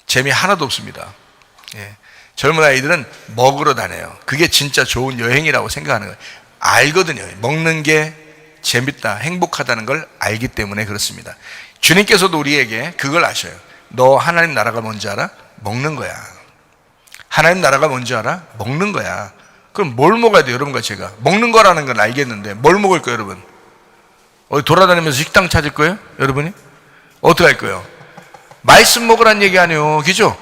재미 하나도 없습니다. 예. 젊은 아이들은 먹으러 다녀요. 그게 진짜 좋은 여행이라고 생각하는 거예요. 알거든요. 먹는 게 재밌다, 행복하다는 걸 알기 때문에 그렇습니다. 주님께서도 우리에게 그걸 아셔요. 너 하나님 나라가 뭔지 알아? 먹는 거야. 하나님 나라가 뭔지 알아? 먹는 거야. 그럼 뭘 먹어야 돼요? 여러분과 제가 먹는 거라는 건 알겠는데 뭘 먹을 거예요? 여러분 어디 돌아다니면서 식당 찾을 거예요? 여러분이? 어떻게 할 거예요? 말씀 먹으란 얘기 아니에요, 그죠?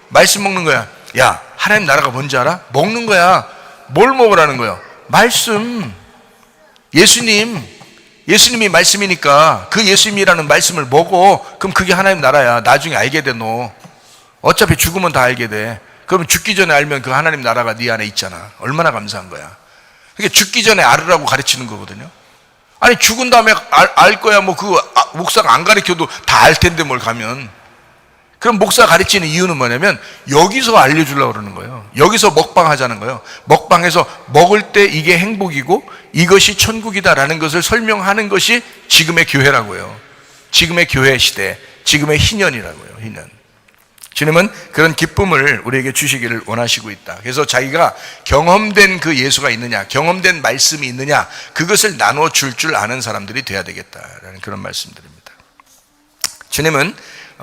말씀 먹는 거야. 야, 하나님 나라가 뭔지 알아? 먹는 거야. 뭘 먹으라는 거예요? 말씀. 예수님이 말씀이니까 그 예수님이라는 말씀을 먹어. 그럼 그게 하나님 나라야. 나중에 알게 돼. 너 어차피 죽으면 다 알게 돼. 그럼 죽기 전에 알면 그 하나님 나라가 네 안에 있잖아. 얼마나 감사한 거야. 그러니까 죽기 전에 알으라고 가르치는 거거든요. 아니 죽은 다음에 알 거야. 뭐 그 목사가 안 가르쳐도 다 알 텐데 뭘 가면. 그럼 목사가 가르치는 이유는 뭐냐면 여기서 알려주려고 그러는 거예요. 여기서 먹방하자는 거예요. 먹방해서 먹을 때 이게 행복이고 이것이 천국이다라는 것을 설명하는 것이 지금의 교회라고요. 지금의 교회 시대, 지금의 희년이라고요. 희년. 주님은 그런 기쁨을 우리에게 주시기를 원하시고 있다. 그래서 자기가 경험된 그 예수가 있느냐, 경험된 말씀이 있느냐, 그것을 나눠 줄 아는 사람들이 돼야 되겠다라는 그런 말씀드립니다. 주님은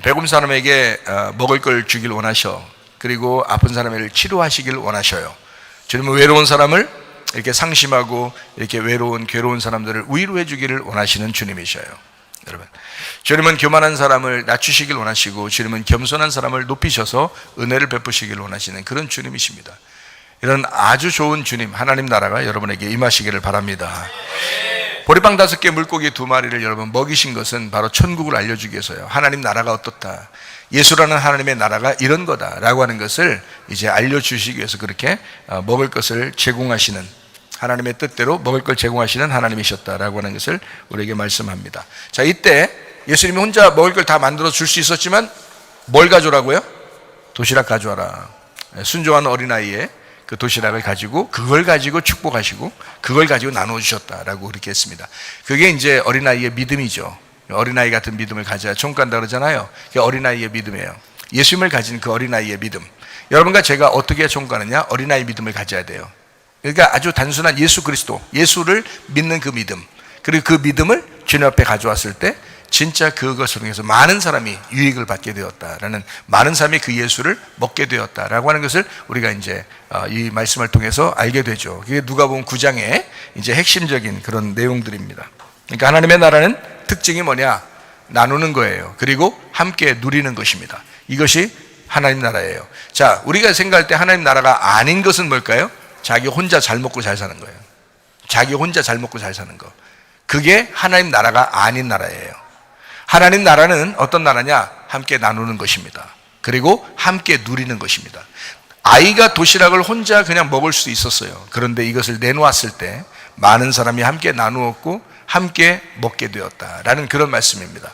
배고픈 사람에게 먹을 걸 주길 원하셔. 그리고 아픈 사람을 치료하시길 원하셔요. 주님은 외로운 사람을 이렇게 상심하고 이렇게 외로운 괴로운 사람들을 위로해 주기를 원하시는 주님이셔요. 여러분, 주님은 교만한 사람을 낮추시길 원하시고 주님은 겸손한 사람을 높이셔서 은혜를 베푸시길 원하시는 그런 주님이십니다. 이런 아주 좋은 주님, 하나님 나라가 여러분에게 임하시기를 바랍니다. 보리빵 5개, 물고기 2마리를 여러분 먹이신 것은 바로 천국을 알려주기 위해서요. 하나님 나라가 어떻다, 예수라는 하나님의 나라가 이런 거다라고 하는 것을 이제 알려주시기 위해서 그렇게 먹을 것을 제공하시는, 하나님의 뜻대로 먹을 걸 제공하시는 하나님이셨다라고 하는 것을 우리에게 말씀합니다. 자, 이때 예수님이 혼자 먹을 걸 다 만들어 줄 수 있었지만 뭘 가져오라고요? 도시락 가져와라. 순종한 어린아이의 그 도시락을 가지고 그걸 가지고 축복하시고 그걸 가지고 나눠 주셨다라고 그렇게 했습니다. 그게 이제 어린아이의 믿음이죠. 어린아이 같은 믿음을 가져야 총간다 그러잖아요. 그게 어린아이의 믿음이에요. 예수님을 가진 그 어린아이의 믿음. 여러분과 제가 어떻게 총가느냐? 어린아이 믿음을 가져야 돼요. 그러니까 아주 단순한 예수 그리스도, 예수를 믿는 그 믿음, 그리고 그 믿음을 주님 앞에 가져왔을 때 진짜 그것을 통해서 많은 사람이 유익을 받게 되었다라는, 많은 사람이 그 예수를 먹게 되었다라고 하는 것을 우리가 이제 이 말씀을 통해서 알게 되죠. 그게 누가복음 9장의 이제 핵심적인 그런 내용들입니다. 그러니까 하나님의 나라는 특징이 뭐냐? 나누는 거예요. 그리고 함께 누리는 것입니다. 이것이 하나님 나라예요. 자, 우리가 생각할 때 하나님 나라가 아닌 것은 뭘까요? 자기 혼자 잘 먹고 잘 사는 거예요. 자기 혼자 잘 먹고 잘 사는 거. 그게 하나님 나라가 아닌 나라예요. 하나님 나라는 어떤 나라냐? 함께 나누는 것입니다. 그리고 함께 누리는 것입니다. 아이가 도시락을 혼자 그냥 먹을 수 있었어요. 그런데 이것을 내놓았을 때 많은 사람이 함께 나누었고 함께 먹게 되었다라는 그런 말씀입니다.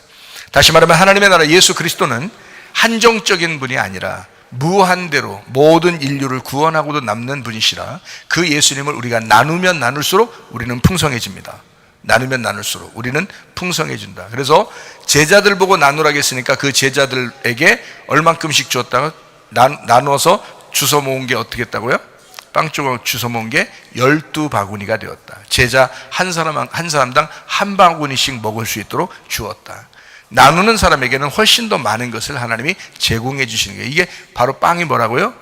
다시 말하면 하나님의 나라 예수 그리스도는 한정적인 분이 아니라 무한대로 모든 인류를 구원하고도 남는 분이시라 그 예수님을 우리가 나누면 나눌수록 우리는 풍성해집니다. 나누면 나눌수록 우리는 풍성해진다. 그래서 제자들 보고 나누라고 했으니까 그 제자들에게 얼만큼씩 줬다가 나눠서 주워 모은 게 어떻게 했다고요? 빵 조각 주워 모은 게 12바구니가 되었다. 제자 한 사람당 한 바구니씩 먹을 수 있도록 주었다. 나누는 사람에게는 훨씬 더 많은 것을 하나님이 제공해 주시는 거예요. 이게 바로 빵이 뭐라고요?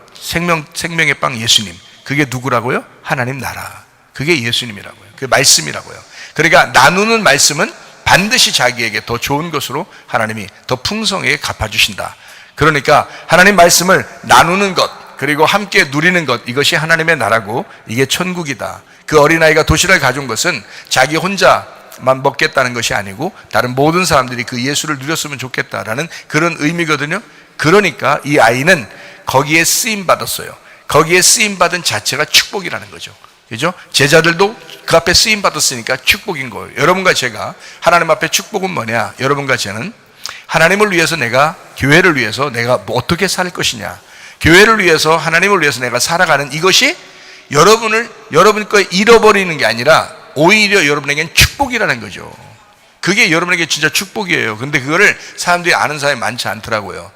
생명의 빵 예수님. 그게 누구라고요? 하나님 나라. 그게 예수님이라고요. 그게 말씀이라고요. 그러니까 나누는 말씀은 반드시 자기에게 더 좋은 것으로 하나님이 더 풍성하게 갚아주신다. 그러니까 하나님 말씀을 나누는 것, 그리고 함께 누리는 것, 이것이 하나님의 나라고 이게 천국이다. 그 어린아이가 도시락을 가져온 것은 자기 혼자만 먹겠다는 것이 아니고 다른 모든 사람들이 그 예수를 누렸으면 좋겠다라는 그런 의미거든요. 그러니까 이 아이는 거기에 쓰임 받았어요. 거기에 쓰임 받은 자체가 축복이라는 거죠. 그죠? 제자들도 그 앞에 쓰임 받았으니까 축복인 거예요. 여러분과 제가 하나님 앞에 축복은 뭐냐? 여러분과 저는 하나님을 위해서, 내가 교회를 위해서 내가 뭐 어떻게 살 것이냐, 교회를 위해서, 하나님을 위해서 내가 살아가는 이것이 여러분 거 잃어버리는 게 아니라 오히려 여러분에겐 축복이라는 거죠. 그게 여러분에게 진짜 축복이에요. 근데 그거를 사람들이 아는 사람이 많지 않더라고요.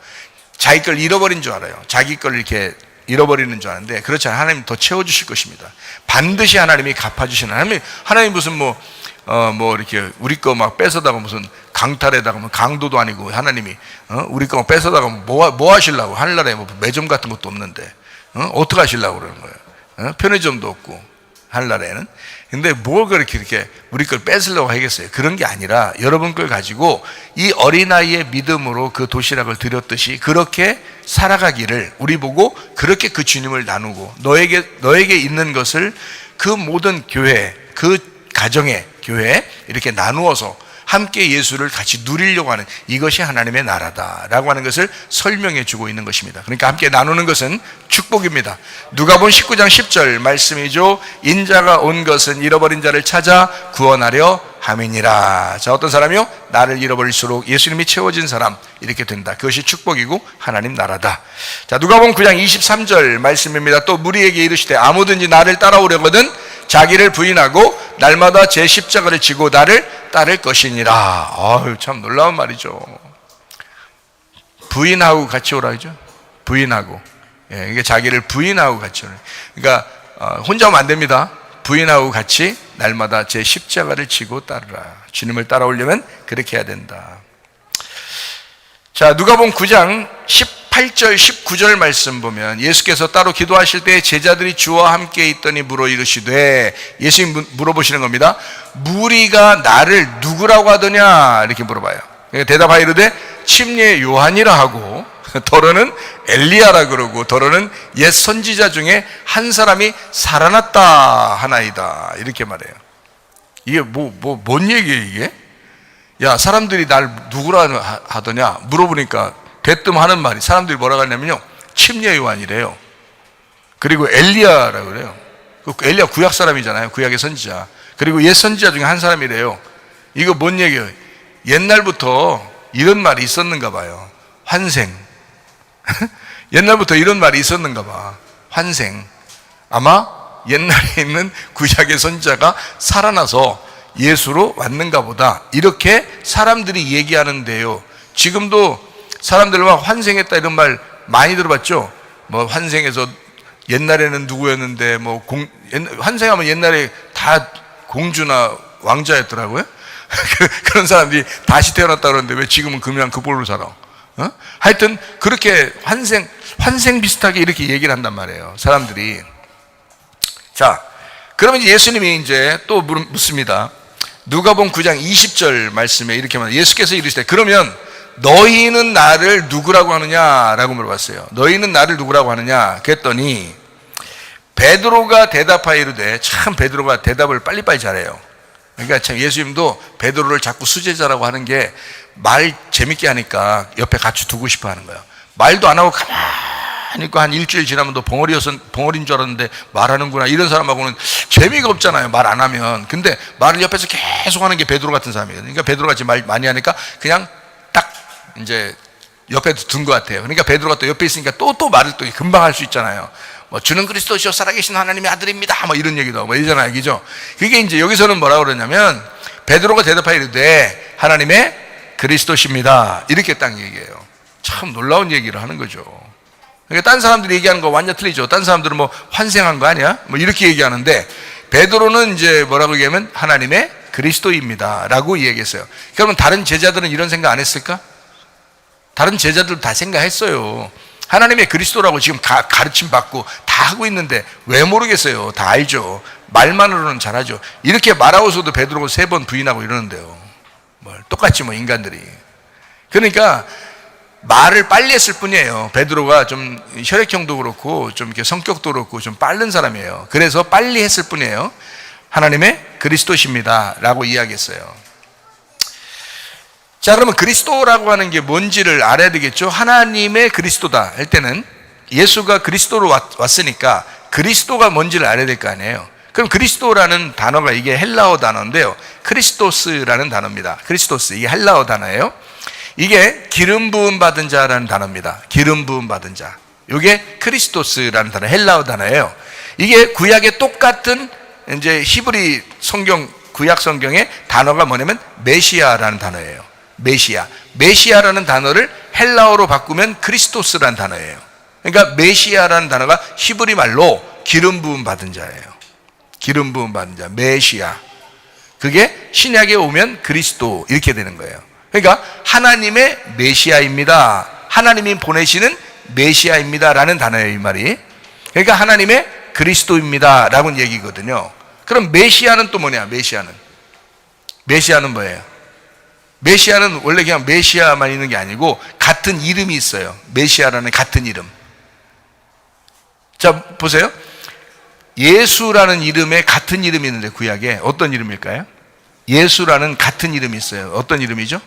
자기 걸 잃어버린 줄 알아요. 자기 걸 이렇게 잃어버리는 줄 아는데 그렇지 않아요. 하나님 더 채워주실 것입니다. 반드시 하나님이 갚아주시는, 하나님 무슨 뭐 이렇게 우리 거 막 뺏어다가 무슨 강탈에다가 뭐 강도도 아니고 하나님이 우리 거 막 뺏어다가 뭐 하시려고? 하늘나라에 뭐 매점 같은 것도 없는데 어떻게 하시려고 그러는 거예요? 편의점도 없고 하늘나라에는. 근데 뭘 그렇게 이렇게 우리 걸 뺏으려고 하겠어요? 그런 게 아니라 여러분 걸 가지고 이 어린아이의 믿음으로 그 도시락을 드렸듯이 그렇게 살아가기를 우리 보고 그렇게 그 주님을 나누고 너에게 있는 것을 그 모든 교회, 그 가정의 교회 이렇게 나누어서 함께 예수를 같이 누리려고 하는 이것이 하나님의 나라다라고 하는 것을 설명해 주고 있는 것입니다. 그러니까 함께 나누는 것은 축복입니다. 누가복음 19장 10절 말씀이죠. 인자가 온 것은 잃어버린 자를 찾아 구원하려 함이니라. 자, 어떤 사람이요? 나를 잃어버릴수록 예수님이 채워진 사람, 이렇게 된다. 그것이 축복이고 하나님 나라다. 자, 누가복음 9장 23절 말씀입니다. 또 무리에게 이르시되 아무든지 나를 따라오려거든 자기를 부인하고 날마다 제 십자가를 지고 나를 따를 것이니라. 아유, 참 놀라운 말이죠. 부인하고 같이 오라 그죠? 부인하고. 예, 이게 자기를 부인하고 같이 오라. 그러니까 혼자 오면 안 됩니다. 부인하고 같이 날마다 제 십자가를 지고 따르라. 주님을 따라오려면 그렇게 해야 된다. 자, 누가복음 9장 18절 19절 말씀 보면 예수께서 따로 기도하실 때 제자들이 주와 함께 있더니 물어 이르시되, 예수님 물어보시는 겁니다. 무리가 나를 누구라고 하더냐 이렇게 물어봐요. 그러니까 대답하여 이르되 침례 요한이라 하고 더러는 엘리야라 그러고 더러는 옛 선지자 중에 한 사람이 살아났다 하나이다 이렇게 말해요. 이게 뭔 얘기예요 이게? 야, 사람들이 날 누구라 하더냐 물어보니까 대뜸 하는 말이, 사람들이 뭐라고 하냐면요, 침례 요한이래요. 그리고 엘리야라고 그래요. 엘리야 구약 사람이잖아요. 구약의 선지자. 그리고 옛 선지자 중에 한 사람이래요. 이거 뭔 얘기예요? 옛날부터 이런 말이 있었는가 봐요. 환생. 옛날부터 이런 말이 있었는가 봐. 환생. 아마 옛날에 있는 구약의 선지자가 살아나서 예수로 왔는가 보다, 이렇게 사람들이 얘기하는데요. 지금도 사람들 막 환생했다 이런 말 많이 들어봤죠? 뭐 환생해서 옛날에는 누구였는데 환생하면 옛날에 다 공주나 왕자였더라고요. 그런 사람들이 다시 태어났다 그러는데 왜 지금은 그냥 그 꼴로 살아? 하여튼 그렇게 환생 비슷하게 이렇게 얘기를 한단 말이에요, 사람들이. 자, 그러면 이제 예수님이 이제 또 묻습니다. 누가복음 9장 20절 말씀에 이렇게 말해요. 예수께서 이르시되 그러면 너희는 나를 누구라고 하느냐라고 물어봤어요. 너희는 나를 누구라고 하느냐 그랬더니 베드로가 대답하여 이르되, 참 베드로가 대답을 빨리빨리 잘해요. 그러니까 참 예수님도 베드로를 자꾸 수제자라고 하는 게 말 재밌게 하니까 옆에 같이 두고 싶어 하는 거예요. 말도 안 하고 가만히 있고 한 일주일 지나면 너 벙어리인 줄 알았는데 말하는구나, 이런 사람하고는 재미가 없잖아요, 말 안 하면. 근데 말을 옆에서 계속 하는 게 베드로 같은 사람이에요. 그러니까 베드로 같이 말 많이 하니까 그냥 딱 이제 옆에 둔 것 같아요. 그러니까 베드로가 또 옆에 있으니까 또 말을 또 금방 할 수 있잖아요. 뭐 주는 그리스도시요 살아계신 하나님의 아들입니다, 뭐 이런 얘기도 뭐 이러잖아요, 그죠? 그게 이제 여기서는 뭐라고 그러냐면 베드로가 대답하여 이르되 하나님의 그리스도십니다, 이렇게 딱 얘기해요. 참 놀라운 얘기를 하는 거죠. 그러니까 딴 사람들이 얘기하는 거 완전 틀리죠. 딴 사람들은 뭐 환생한 거 아니야? 뭐 이렇게 얘기하는데 베드로는 이제 뭐라고 얘기하면 하나님의 그리스도입니다 라고 얘기했어요. 그러면 다른 제자들은 이런 생각 안 했을까? 다른 제자들 다 생각했어요. 하나님의 그리스도라고 지금 가르침 받고 다 하고 있는데 왜 모르겠어요? 다 알죠. 말만으로는 잘하죠. 이렇게 말하고서도 베드로가 3번 부인하고 이러는데요. 똑같이 인간들이. 그러니까 말을 빨리 했을 뿐이에요. 베드로가 좀 혈액형도 그렇고 좀 이렇게 성격도 그렇고 좀 빠른 사람이에요. 그래서 빨리 했을 뿐이에요. 하나님의 그리스도십니다 라고 이야기했어요. 자, 그러면 그리스도라고 하는 게 뭔지를 알아야 되겠죠. 하나님의 그리스도다 할 때는 예수가 그리스도로 왔으니까 그리스도가 뭔지를 알아야 될 거 아니에요. 그럼 그리스도라는 단어가 이게 헬라어 단어인데요, 크리스토스라는 단어입니다. 크리스토스, 이게 헬라어 단어예요. 이게 기름 부음 받은 자라는 단어입니다. 기름 부음 받은 자, 이게 크리스토스라는 단어, 헬라어 단어예요. 이게 구약의 똑같은 이제 히브리 성경, 구약 성경의 단어가 뭐냐면 메시아라는 단어예요. 메시아라는 단어를 헬라어로 바꾸면 크리스토스라는 단어예요. 그러니까 메시아라는 단어가 히브리 말로 기름 부음 받은 자예요. 기름 부음 받은 자, 메시아. 그게 신약에 오면 그리스도 이렇게 되는 거예요. 그러니까 하나님의 메시아입니다. 하나님이 보내시는 메시아입니다 라는 단어예요, 이 말이. 그러니까 하나님의 그리스도입니다 라는 얘기거든요. 그럼 메시아는 또 뭐냐? 메시아는 뭐예요? 메시아는 원래 그냥 메시아만 있는 게 아니고 같은 이름이 있어요. 메시아라는 같은 이름. 자, 보세요. 예수라는 이름에 같은 이름이 있는데 구약에 어떤 이름일까요? 예수라는 같은 이름이 있어요. 어떤 이름이죠?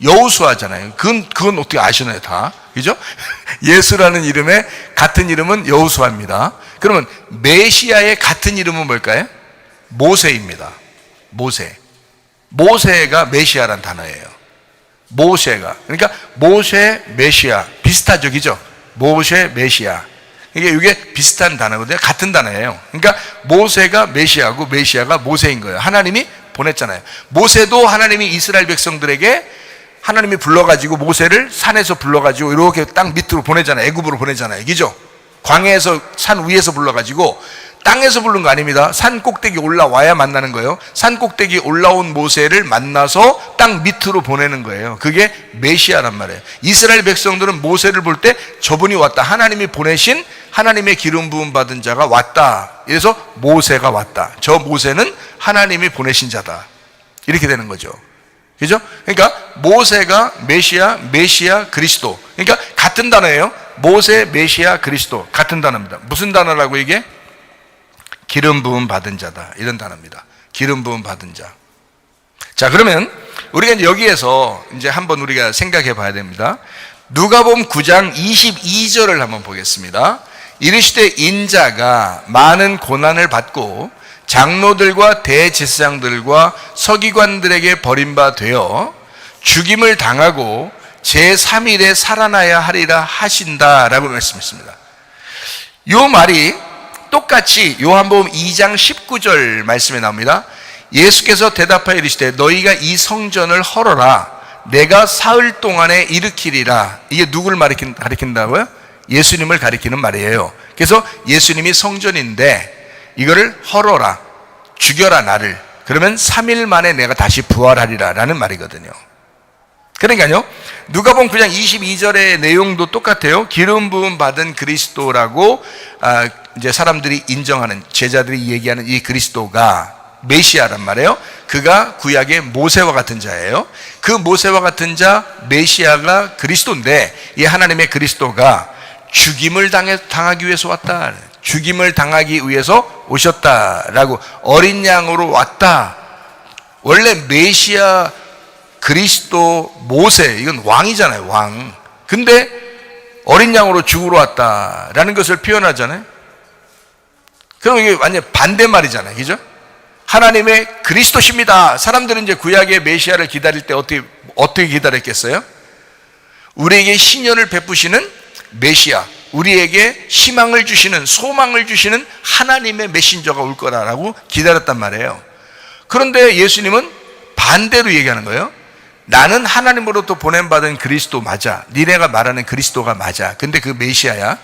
여호수아잖아요. 그건 어떻게 아시나요, 다? 그죠? 예수라는 이름에 같은 이름은 여호수아입니다. 그러면 메시아의 같은 이름은 뭘까요? 모세입니다. 모세가 메시아란 단어예요. 그러니까 모세, 메시아 비슷하죠, 그죠? 모세, 메시아. 이게 비슷한 단어거든요. 같은 단어예요. 그러니까 모세가 메시아고 메시아가 모세인 거예요. 하나님이 보냈잖아요. 모세도 하나님이 이스라엘 백성들에게 하나님이 불러가지고 모세를 산에서 불러가지고 이렇게 땅 밑으로 보내잖아요. 애굽으로 보내잖아요. 그죠? 광야에서 산 위에서 불러가지고 땅에서 부른 거 아닙니다. 산 꼭대기 올라와야 만나는 거예요. 산 꼭대기 올라온 모세를 만나서 땅 밑으로 보내는 거예요. 그게 메시아란 말이에요. 이스라엘 백성들은 모세를 볼 때 저분이 왔다. 하나님이 보내신 하나님의 기름 부음 받은 자가 왔다. 그래서 모세가 왔다. 저 모세는 하나님이 보내신 자다. 이렇게 되는 거죠. 그죠? 그러니까 모세가 메시아, 그리스도. 그러니까 같은 단어예요. 모세, 메시아, 그리스도. 같은 단어입니다. 무슨 단어라고 이게? 기름 부음 받은 자다. 이런 단어입니다. 기름 부음 받은 자. 자, 그러면 우리가 이제 여기에서 이제 한번 우리가 생각해 봐야 됩니다. 누가복음 9장 22절을 한번 보겠습니다. 이르시되 인자가 많은 고난을 받고 장로들과 대제사장들과 서기관들에게 버림받아 죽임을 당하고 제3일에 살아나야 하리라 하신다라고 말씀했습니다. 이 말이 똑같이 요한복음 2장 19절 말씀에 나옵니다. 예수께서 대답하여 이르시되 너희가 이 성전을 헐어라. 내가 사흘 동안에 일으키리라. 이게 누구를 가리킨다고요? 예수님을 가리키는 말이에요. 그래서 예수님이 성전인데 이거를 헐어라, 죽여라 나를. 그러면 3일 만에 내가 다시 부활하리라 라는 말이거든요. 그러니까요, 누가복음 9장 22절의 내용도 똑같아요. 기름 부음 받은 그리스도라고 이제 사람들이 인정하는, 제자들이 얘기하는 이 그리스도가 메시아란 말이에요. 그가 구약의 모세와 같은 자예요. 그 모세와 같은 자 메시아가 그리스도인데 이 하나님의 그리스도가 죽임을 당하기 위해서 왔다. 죽임을 당하기 위해서 오셨다라고, 어린 양으로 왔다. 원래 메시아, 그리스도, 모세, 이건 왕이잖아요, 왕. 근데 어린 양으로 죽으러 왔다라는 것을 표현하잖아요. 그럼 이게 완전 반대말이잖아요, 그죠? 하나님의 그리스도십니다. 사람들은 이제 구약의 메시아를 기다릴 때 어떻게 기다렸겠어요? 우리에게 신년을 베푸시는 메시아, 우리에게 희망을 주시는, 소망을 주시는 하나님의 메신저가 올 거라고 기다렸단 말이에요. 그런데 예수님은 반대로 얘기하는 거예요. 나는 하나님으로부터 보냄받은 그리스도 맞아. 니네가 말하는 그리스도가 맞아. 근데 그 메시아야.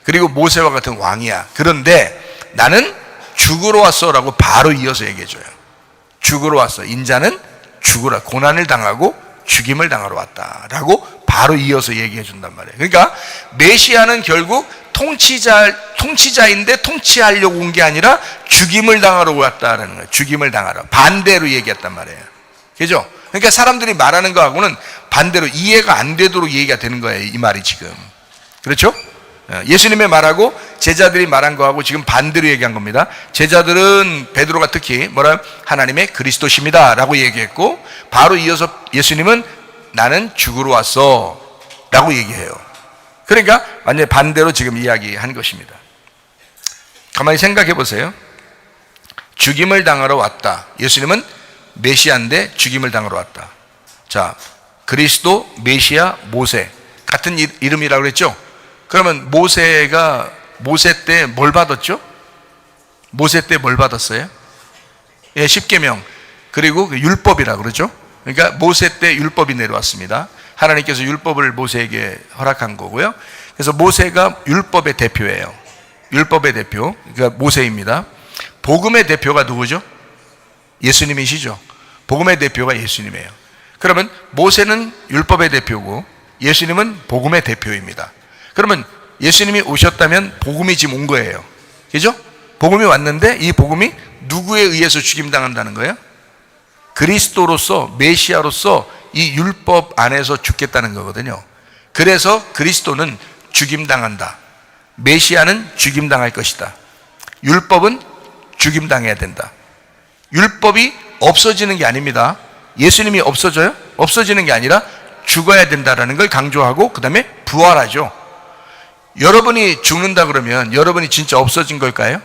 그리고 모세와 같은 왕이야. 그런데 나는 죽으러 왔어 라고 바로 이어서 얘기해줘요. 죽으러 왔어. 인자는 죽으라, 고난을 당하고 죽임을 당하러 왔다 라고 바로 이어서 얘기해 준단 말이에요. 그러니까 메시아는 결국 통치자인데 통치하려고 온 게 아니라 죽임을 당하러 왔다라는 거예요. 죽임을 당하러. 반대로 얘기했단 말이에요. 그죠? 그러니까 사람들이 말하는 거하고는 반대로 이해가 안 되도록 얘기가 되는 거예요, 이 말이 지금. 그렇죠? 예수님의 말하고 제자들이 말한 거하고 지금 반대로 얘기한 겁니다. 제자들은, 베드로가 특히 하나님의 그리스도십니다 라고 얘기했고, 바로 이어서 예수님은 나는 죽으러 왔어 라고 얘기해요. 그러니까 완전히 반대로 지금 이야기한 것입니다. 가만히 생각해 보세요. 죽임을 당하러 왔다. 예수님은 메시아인데 죽임을 당하러 왔다. 자, 그리스도, 메시아, 모세 같은 이름이라고 그랬죠? 그러면 모세 때 뭘 받았죠? 모세 때 뭘 받았어요? 예, 십계명, 그리고 율법이라고 그러죠? 그러니까 모세 때 율법이 내려왔습니다. 하나님께서 율법을 모세에게 허락한 거고요. 그래서 모세가 율법의 대표예요. 율법의 대표, 그러니까 모세입니다. 복음의 대표가 누구죠? 예수님이시죠. 복음의 대표가 예수님이에요. 그러면 모세는 율법의 대표고 예수님은 복음의 대표입니다. 그러면 예수님이 오셨다면 복음이 지금 온 거예요. 그죠? 복음이 왔는데 이 복음이 누구에 의해서 죽임당한다는 거예요? 그리스도로서, 메시아로서 이 율법 안에서 죽겠다는 거거든요. 그래서 그리스도는 죽임당한다. 메시아는 죽임당할 것이다. 율법은 죽임당해야 된다. 율법이 없어지는 게 아닙니다. 예수님이 없어져요? 없어지는 게 아니라 죽어야 된다라는 걸 강조하고 그 다음에 부활하죠. 여러분이 죽는다 그러면 여러분이 진짜 없어진 걸까요?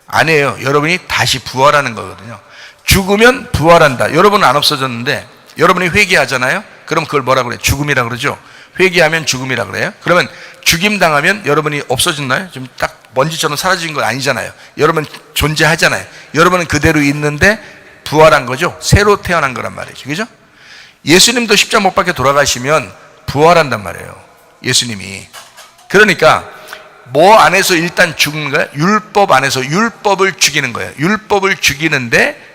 아니에요. 여러분이 다시 부활하는 거거든요. 죽으면 부활한다. 여러분은 안 없어졌는데 여러분이 회개하잖아요. 그럼 그걸 뭐라 그래요? 죽음이라 그러죠. 회개하면 죽음이라 그래요. 그러면 죽임당하면 여러분이 없어졌나요? 좀 딱 먼지처럼 사라진 건 아니잖아요. 여러분 존재하잖아요. 여러분은 그대로 있는데 부활한 거죠. 새로 태어난 거란 말이죠. 그죠? 예수님도 십자가 못 박혀 돌아가시면 부활한단 말이에요. 예수님이. 그러니까 뭐 안에서 일단 죽는 거예요? 율법 안에서 율법을 죽이는 거예요. 율법을 죽이는데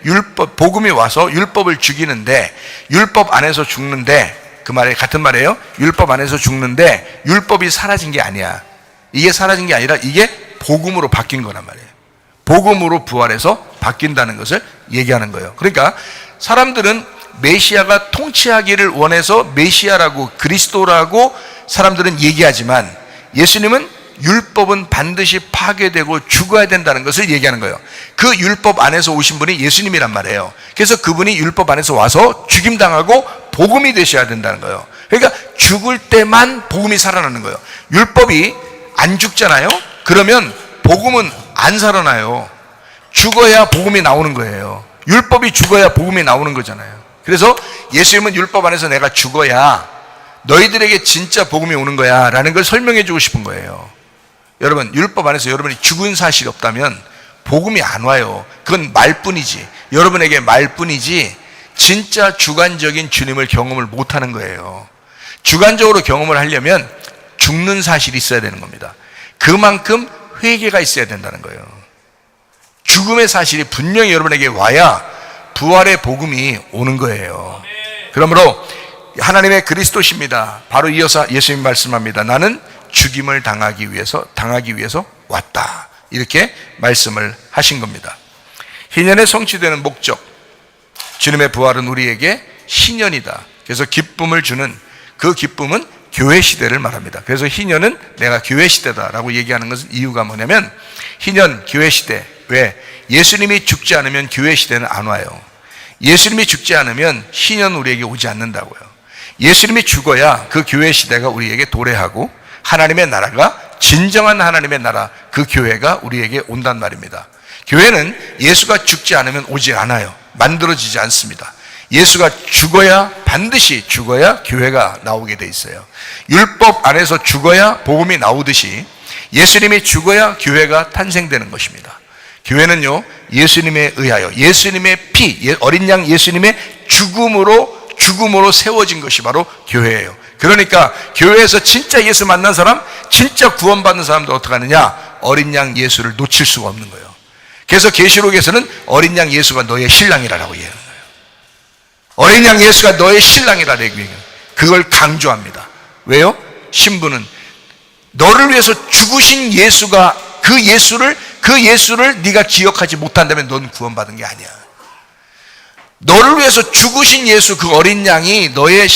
복음이 와서 율법을 죽이는데 율법 안에서 죽는데 그 말이 같은 말이에요. 율법 안에서 죽는데 율법이 사라진 게 아니야. 이게 사라진 게 아니라 이게 복음으로 바뀐 거란 말이에요. 복음으로 부활해서 바뀐다는 것을 얘기하는 거예요. 그러니까 사람들은 메시아가 통치하기를 원해서 메시아라고 그리스도라고 사람들은 얘기하지만 예수님은 율법은 반드시 파괴되고 죽어야 된다는 것을 얘기하는 거예요. 그 율법 안에서 오신 분이 예수님이란 말이에요. 그래서 그분이 율법 안에서 와서 죽임당하고 복음이 되셔야 된다는 거예요. 그러니까 죽을 때만 복음이 살아나는 거예요. 율법이 안 죽잖아요. 그러면 복음은 안 살아나요. 죽어야 복음이 나오는 거예요. 율법이 죽어야 복음이 나오는 거잖아요. 그래서 예수님은 율법 안에서 내가 죽어야 너희들에게 진짜 복음이 오는 거야 라는 걸 설명해 주고 싶은 거예요. 여러분, 율법 안에서 여러분이 죽은 사실이 없다면 복음이 안 와요. 그건 말뿐이지. 여러분에게 말뿐이지 진짜 주관적인 주님을 경험을 못하는 거예요. 주관적으로 경험을 하려면 죽는 사실이 있어야 되는 겁니다. 그만큼 회개가 있어야 된다는 거예요. 죽음의 사실이 분명히 여러분에게 와야 부활의 복음이 오는 거예요. 그러므로 하나님의 그리스도십니다. 바로 이어서 예수님 말씀합니다. 나는 죽임을 당하기 위해서 왔다. 이렇게 말씀을 하신 겁니다. 희년에 성취되는 목적, 주님의 부활은 우리에게 희년이다. 그래서 기쁨을 주는 그 기쁨은 교회 시대를 말합니다. 그래서 희년은 내가 교회 시대다라고 얘기하는 것은 이유가 뭐냐면 희년 교회 시대. 왜? 예수님이 죽지 않으면 교회 시대는 안 와요. 예수님이 죽지 않으면 희년 우리에게 오지 않는다고요. 예수님이 죽어야 그 교회 시대가 우리에게 도래하고 하나님의 나라가 진정한 하나님의 나라, 그 교회가 우리에게 온단 말입니다. 교회는 예수가 죽지 않으면 오지 않아요. 만들어지지 않습니다. 예수가 죽어야, 반드시 죽어야 교회가 나오게 돼 있어요. 율법 안에서 죽어야 복음이 나오듯이 예수님이 죽어야 교회가 탄생되는 것입니다. 교회는요, 예수님에 의하여 예수님의 피, 어린 양 예수님의 죽음으로 세워진 것이 바로 교회예요. 그러니까 교회에서 진짜 예수 만난 사람, 진짜 구원받는 사람도 어떻게 하느냐? 어린 양 예수를 놓칠 수가 없는 거예요. 그래서 계시록에서는 어린 양 예수가 너의 신랑이라고 얘기하는 거예요. 어린 양 예수가 너의 신랑이라고 얘기해요. 그걸 강조합니다. 왜요? 신부는 너를 위해서 죽으신 예수가 그 예수를 네가 기억하지 못한다면 넌 구원받은 게 아니야. 너를 위해서 죽으신 예수, 그 어린 양이 너의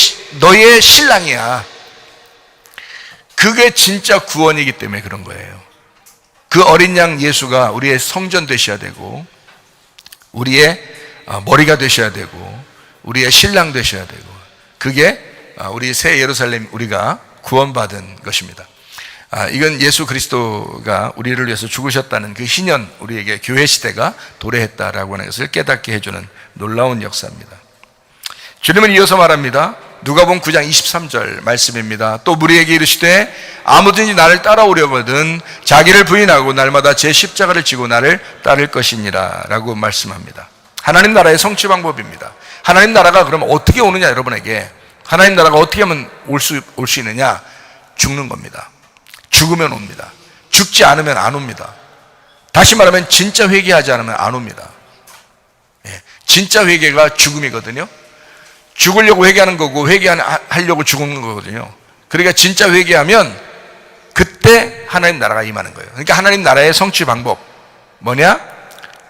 신랑이야. 그게 진짜 구원이기 때문에 그런 거예요. 그 어린 양 예수가 우리의 성전 되셔야 되고, 우리의 머리가 되셔야 되고, 우리의 신랑 되셔야 되고, 그게 우리 새 예루살렘, 우리가 구원받은 것입니다. 이건 예수 그리스도가 우리를 위해서 죽으셨다는 그 희년, 우리에게 교회 시대가 도래했다라고 하는 것을 깨닫게 해주는 놀라운 역사입니다. 주님은 이어서 말합니다. 누가복음 9장 23절 말씀입니다. 또 우리에게 이르시되 아무든지 나를 따라오려거든 자기를 부인하고 날마다 제 십자가를 지고 나를 따를 것이니라 라고 말씀합니다. 하나님 나라의 성취 방법입니다. 하나님 나라가 그러면 어떻게 오느냐, 여러분에게 하나님 나라가 어떻게 하면 올 수 있느냐? 죽는 겁니다. 죽으면 옵니다. 죽지 않으면 안 옵니다. 다시 말하면 진짜 회개하지 않으면 안 옵니다. 진짜 회개가 죽음이거든요. 죽으려고 회개하는 거고 회개하려고 죽는 거거든요. 그러니까 진짜 회개하면 그때 하나님 나라가 임하는 거예요. 그러니까 하나님 나라의 성취 방법 뭐냐?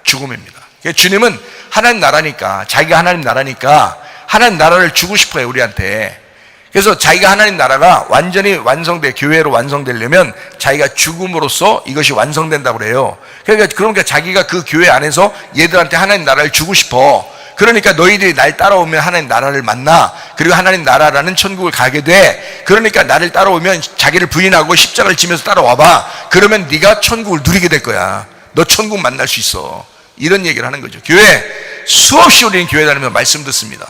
죽음입니다. 그러니까 주님은 하나님 나라니까, 자기가 하나님 나라니까 하나님 나라를 주고 싶어요, 우리한테. 그래서 자기가 하나님 나라가 완전히 교회로 완성되려면 자기가 죽음으로써 이것이 완성된다고 그래요. 그러니까 자기가 그 교회 안에서 얘들한테 하나님 나라를 주고 싶어. 그러니까 너희들이 날 따라오면 하나님 나라를 만나. 그리고 하나님 나라라는 천국을 가게 돼. 그러니까 나를 따라오면 자기를 부인하고 십자가를 지면서 따라와봐. 그러면 네가 천국을 누리게 될 거야. 너 천국 만날 수 있어. 이런 얘기를 하는 거죠. 교회 수없이 우리는 교회 다니면서 말씀 듣습니다.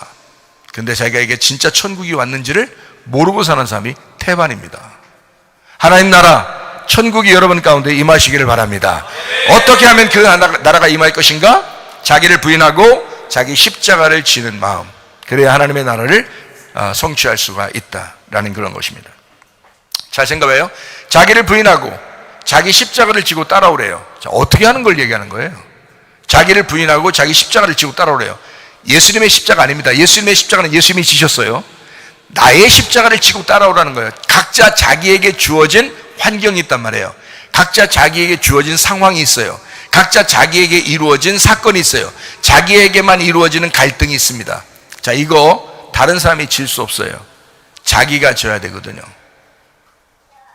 근데 자기가 이게 진짜 천국이 왔는지를 모르고 사는 사람이 태반입니다. 하나님 나라, 천국이 여러분 가운데 임하시기를 바랍니다. 어떻게 하면 그 나라가 임할 것인가? 자기를 부인하고 자기 십자가를 지는 마음, 그래야 하나님의 나라를 성취할 수가 있다라는 그런 것입니다. 잘 생각해요. 자기를 부인하고 자기 십자가를 지고 따라오래요. 자, 어떻게 하는 걸 얘기하는 거예요? 자기를 부인하고 자기 십자가를 지고 따라오래요. 예수님의 십자가 아닙니다. 예수님의 십자가는 예수님이 지셨어요. 나의 십자가를 지고 따라오라는 거예요. 각자 자기에게 주어진 환경이 있단 말이에요. 각자 자기에게 주어진 상황이 있어요. 각자 자기에게 이루어진 사건이 있어요. 자기에게만 이루어지는 갈등이 있습니다. 자, 이거 다른 사람이 질 수 없어요. 자기가 져야 되거든요.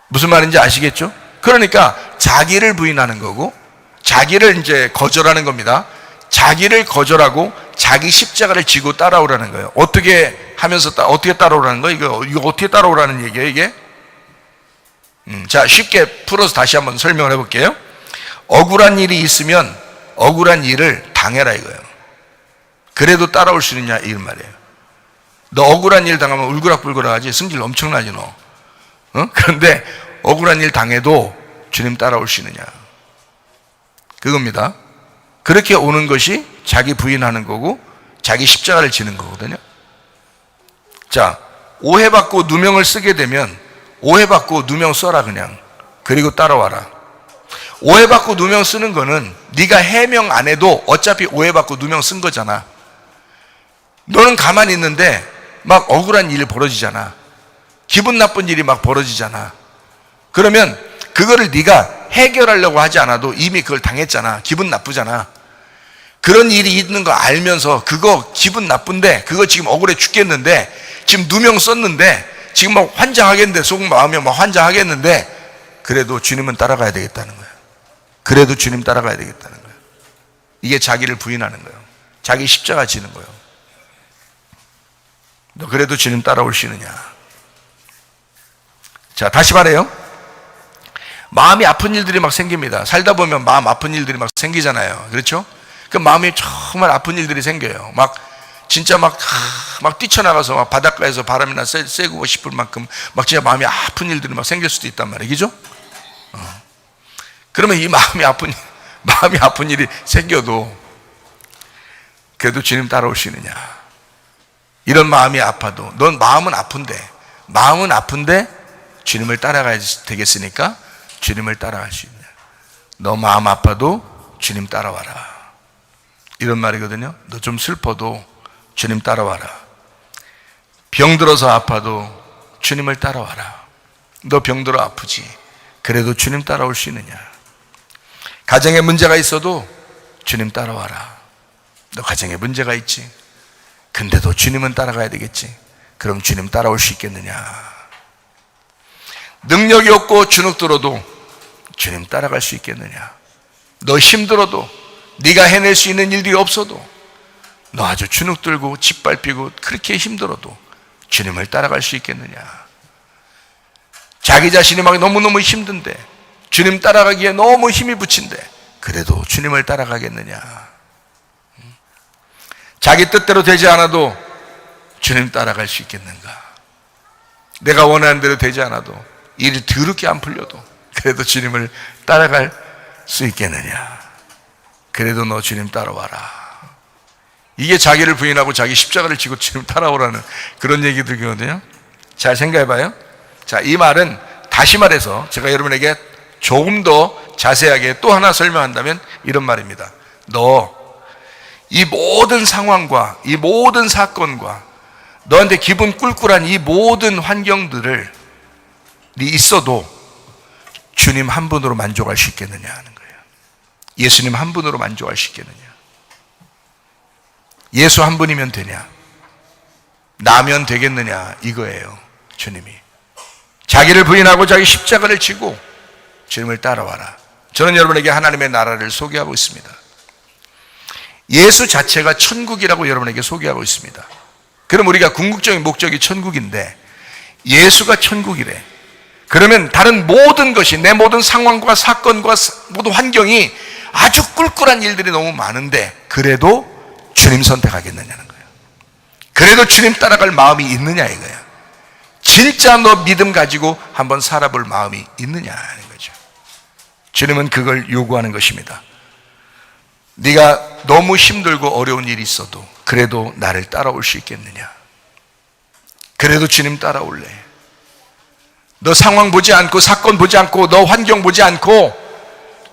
무슨 말인지 아시겠죠? 그러니까 자기를 부인하는 거고 자기를 이제 거절하는 겁니다. 자기를 거절하고 자기 십자가를 지고 따라오라는 거예요. 어떻게 하면서 어떻게 따라오라는 거예요? 이거 어떻게 따라오라는 얘기예요, 이게? 자, 쉽게 풀어서 다시 한번 설명을 해볼게요. 억울한 일이 있으면 억울한 일을 당해라 이거예요. 그래도 따라올 수 있느냐 이런 말이에요. 너 억울한 일 당하면 울그락불그락하지, 승질 엄청나지 너. 그런데 억울한 일 당해도 주님 따라올 수 있느냐, 그겁니다. 그렇게 오는 것이 자기 부인하는 거고 자기 십자가를 지는 거거든요. 자, 오해받고 누명을 쓰게 되면 오해받고 누명 써라 그냥. 그리고 따라와라. 오해받고 누명 쓰는 거는 네가 해명 안 해도 어차피 오해받고 누명 쓴 거잖아. 너는 가만히 있는데 막 억울한 일이 벌어지잖아. 기분 나쁜 일이 막 벌어지잖아. 그러면 그거를 네가 해결하려고 하지 않아도 이미 그걸 당했잖아. 기분 나쁘잖아. 그런 일이 있는 거 알면서 그거 기분 나쁜데, 그거 지금 억울해 죽겠는데, 지금 누명 썼는데 지금 막 환장하겠는데, 속 마음이 막 환장하겠는데, 그래도 주님은 따라가야 되겠다는 거야. 그래도 주님 따라가야 되겠다는 거야. 이게 자기를 부인하는 거예요. 자기 십자가 지는 거예요. 너 그래도 주님 따라올 수 있느냐? 자, 다시 말해요. 마음이 아픈 일들이 막 생깁니다. 살다 보면 마음 아픈 일들이 막 생기잖아요. 그렇죠? 그 마음이 정말 아픈 일들이 생겨요. 막 진짜 막 뛰쳐나가서 막 바닷가에서 바람이나 쐬고 싶을 만큼 막 진짜 마음이 아픈 일들이 막 생길 수도 있단 말이에요. 그죠? 그러면 이 마음이 아픈 일이 생겨도 그래도 주님 따라올 수 있느냐? 이런 마음이 아파도, 넌 마음은 아픈데 주님을 따라가야 되겠으니까 주님을 따라갈 수 있냐? 너 마음 아파도 주님 따라와라. 이런 말이거든요. 너 좀 슬퍼도 주님 따라와라. 병들어서 아파도 주님을 따라와라. 너 병들어 아프지? 그래도 주님 따라올 수 있느냐? 가정에 문제가 있어도 주님 따라와라. 너 가정에 문제가 있지? 근데도 주님은 따라가야 되겠지? 그럼 주님 따라올 수 있겠느냐? 능력이 없고 주눅 들어도 주님 따라갈 수 있겠느냐? 너 힘들어도, 네가 해낼 수 있는 일들이 없어도, 너 아주 주눅 들고 짓밟히고 그렇게 힘들어도 주님을 따라갈 수 있겠느냐? 자기 자신이 막 너무너무 힘든데, 주님 따라가기에 너무 힘이 부친데 그래도 주님을 따라가겠느냐? 자기 뜻대로 되지 않아도 주님 따라갈 수 있겠는가? 내가 원하는 대로 되지 않아도, 일이 더럽게 안 풀려도 그래도 주님을 따라갈 수 있겠느냐? 그래도 너 주님 따라와라. 이게 자기를 부인하고 자기 십자가를 지고 주님 따라오라는 그런 얘기들이거든요. 잘 생각해봐요. 자, 이 말은 다시 말해서 제가 여러분에게 조금 더 자세하게 또 하나 설명한다면 이런 말입니다. 너 이 모든 상황과 이 모든 사건과 너한테 기분 꿀꿀한 이 모든 환경들을 있어도 주님 한 분으로 만족할 수 있겠느냐 하는 거예요. 예수님 한 분으로 만족할 수 있겠느냐. 예수 한 분이면 되냐, 나면 되겠느냐, 이거예요. 주님이 자기를 부인하고 자기 십자가를 지고 주님을 따라와라. 저는 여러분에게 하나님의 나라를 소개하고 있습니다. 예수 자체가 천국이라고 여러분에게 소개하고 있습니다. 그럼 우리가 궁극적인 목적이 천국인데 예수가 천국이래. 그러면 다른 모든 것이, 내 모든 상황과 사건과 모든 환경이 아주 꿀꿀한 일들이 너무 많은데 그래도 주님 선택하겠느냐는 거예요. 그래도 주님 따라갈 마음이 있느냐 이거야. 진짜 너 믿음 가지고 한번 살아볼 마음이 있느냐 하는 거죠. 주님은 그걸 요구하는 것입니다. 네가 너무 힘들고 어려운 일이 있어도 그래도 나를 따라올 수 있겠느냐. 그래도 주님 따라올래. 너 상황 보지 않고 사건 보지 않고 너 환경 보지 않고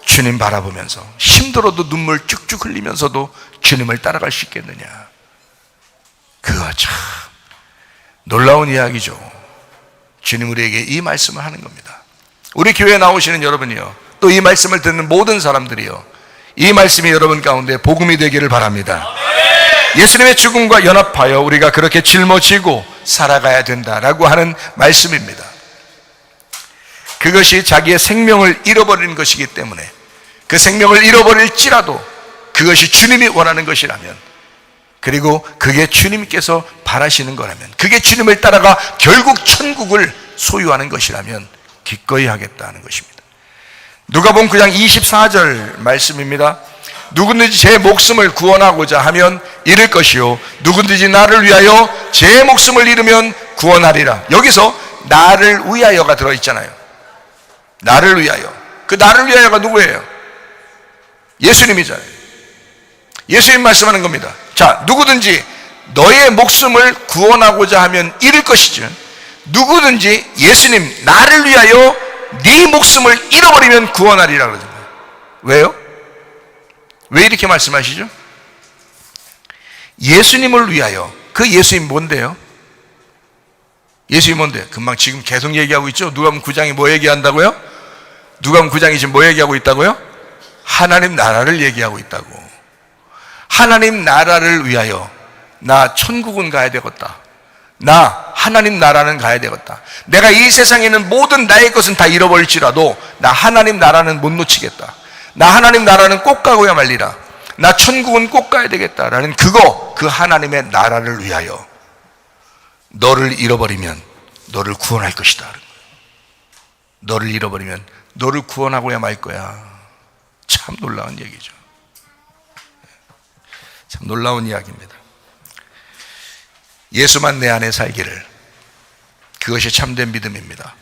주님 바라보면서 힘들어도 눈물 쭉쭉 흘리면서도 주님을 따라갈 수 있겠느냐. 그거 참 놀라운 이야기죠. 주님 우리에게 이 말씀을 하는 겁니다. 우리 교회에 나오시는 여러분이요, 또 이 말씀을 듣는 모든 사람들이요, 이 말씀이 여러분 가운데 복음이 되기를 바랍니다. 예수님의 죽음과 연합하여 우리가 그렇게 짊어지고 살아가야 된다라고 하는 말씀입니다. 그것이 자기의 생명을 잃어버리는 것이기 때문에 그 생명을 잃어버릴지라도 그것이 주님이 원하는 것이라면, 그리고 그게 주님께서 바라시는 거라면, 그게 주님을 따라가 결국 천국을 소유하는 것이라면 기꺼이 하겠다는 것입니다. 누가복음 9장 24절 말씀입니다. 누구든지 제 목숨을 구원하고자 하면 잃을 것이요 누구든지 나를 위하여 제 목숨을 잃으면 구원하리라. 여기서 나를 위하여가 들어있잖아요. 나를 위하여. 그 나를 위하여가 누구예요? 예수님이잖아요. 예수님 말씀하는 겁니다. 자, 누구든지 너의 목숨을 구원하고자 하면 잃을 것이지, 누구든지 예수님 나를 위하여 네 목숨을 잃어버리면 구원하리라 그러잖아요. 왜요? 왜 이렇게 말씀하시죠? 예수님을 위하여. 그 예수님 뭔데요? 예수님 뭔데? 금방 지금 계속 얘기하고 있죠. 누가복음 9장이 뭐 얘기한다고요? 누가복음 9장이 지금 뭐 얘기하고 있다고요? 하나님 나라를 얘기하고 있다고. 하나님 나라를 위하여 나 천국은 가야 되겠다. 나 하나님 나라는 가야 되겠다. 내가 이 세상에 있는 모든 나의 것은 다 잃어버릴지라도 나 하나님 나라는 못 놓치겠다. 나 하나님 나라는 꼭 가고야 말리라. 나 천국은 꼭 가야 되겠다라는 그 하나님의 나라를 위하여 너를 잃어버리면 너를 구원할 것이다. 너를 잃어버리면 너를 구원하고야 말 거야. 참 놀라운 얘기죠. 참 놀라운 이야기입니다. 예수만 내 안에 살기를, 그것이 참된 믿음입니다.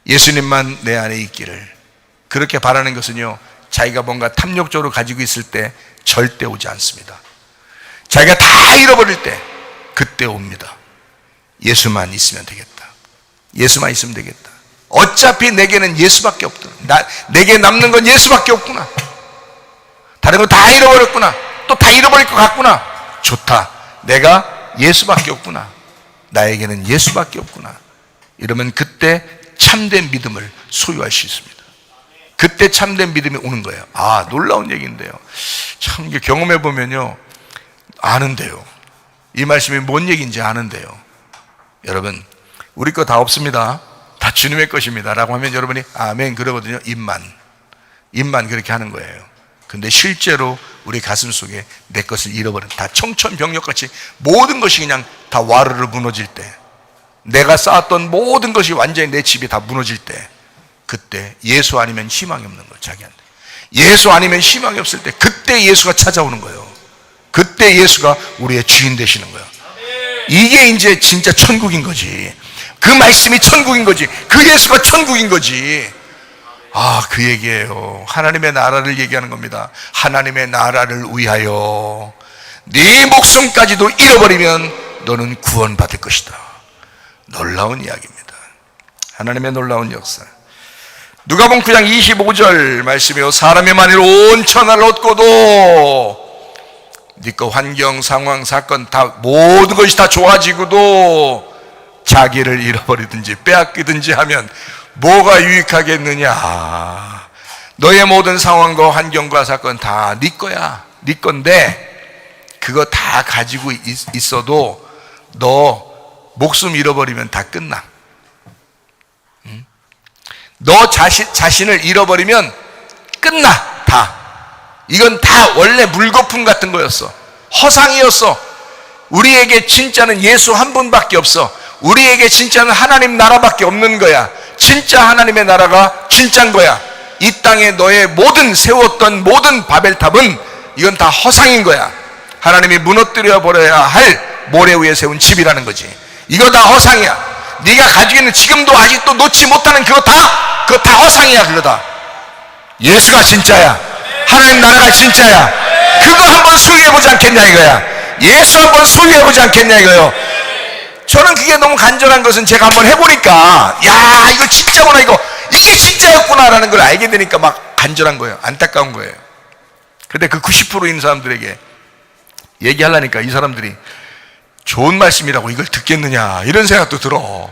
예수님만 내 안에 있기를, 그렇게 바라는 것은요, 자기가 뭔가 탐욕적으로 가지고 있을 때 절대 오지 않습니다. 자기가 다 잃어버릴 때 그때 옵니다. 예수만 있으면 되겠다. 예수만 있으면 되겠다. 어차피 내게는 예수밖에 없다. 내게 남는 건 예수밖에 없구나. 다른 거 다 잃어버렸구나. 또 다 잃어버릴 것 같구나. 좋다. 내가 예수밖에 없구나. 나에게는 예수밖에 없구나. 이러면 그때 참된 믿음을 소유할 수 있습니다. 그때 참된 믿음이 오는 거예요. 아, 놀라운 얘기인데요. 참 경험해 보면요, 아는데요. 이 말씀이 뭔 얘기인지 아는데요. 여러분, 우리 거 다 없습니다. 다 주님의 것입니다 라고 하면 여러분이 아멘 그러거든요. 입만 그렇게 하는 거예요. 근데 실제로 우리 가슴 속에 내 것을 잃어버린, 다 청천벽력같이 모든 것이 그냥 다 와르르 무너질 때, 내가 쌓았던 모든 것이 완전히 내 집이 다 무너질 때, 그때 예수 아니면 희망이 없는 거예요. 자기한테 예수 아니면 희망이 없을 때 그때 예수가 찾아오는 거예요. 그때 예수가 우리의 주인 되시는 거예요. 이게 이제 진짜 천국인 거지. 그 말씀이 천국인 거지. 그 예수가 천국인 거지. 아, 그 얘기예요. 하나님의 나라를 얘기하는 겁니다. 하나님의 나라를 위하여 네 목숨까지도 잃어버리면 너는 구원받을 것이다. 놀라운 이야기입니다. 하나님의 놀라운 역사. 누가복음 9장 25절 말씀이요, 사람의 만일 온 천하를 얻고도 네 거 환경, 상황, 사건 다 모든 것이 다 좋아지고도 자기를 잃어버리든지 빼앗기든지 하면 뭐가 유익하겠느냐. 너의 모든 상황과 환경과 사건 다 네 거야. 네 건데 그거 다 가지고 있어도 너 목숨 잃어버리면 다 끝나. 너 자신을 잃어버리면 끝나. 다. 이건 다 원래 물거품 같은 거였어. 허상이었어. 우리에게 진짜는 예수 한 분밖에 없어. 우리에게 진짜는 하나님 나라밖에 없는 거야. 진짜 하나님의 나라가 진짜인 거야. 이 땅에 너의 모든 세웠던 모든 바벨탑은 이건 다 허상인 거야. 하나님이 무너뜨려 버려야 할 모래 위에 세운 집이라는 거지. 이거 다 허상이야. 네가 가지고 있는 지금도 아직도 놓지 못하는 그거 다 허상이야. 그거 다. 예수가 진짜야. 하나님 나라가 진짜야. 그거 한번 소유해보지 않겠냐 이거야. 예수 한번 소유해보지 않겠냐 이거요. 저는 그게 너무 간절한 것은 제가 한번 해보니까 야 이거 진짜구나, 이게 진짜였구나 라는 걸 알게 되니까 막 간절한 거예요. 안타까운 거예요. 근데 그 90%인 사람들에게 얘기하려니까 이 사람들이 좋은 말씀이라고 이걸 듣겠느냐 이런 생각도 들어.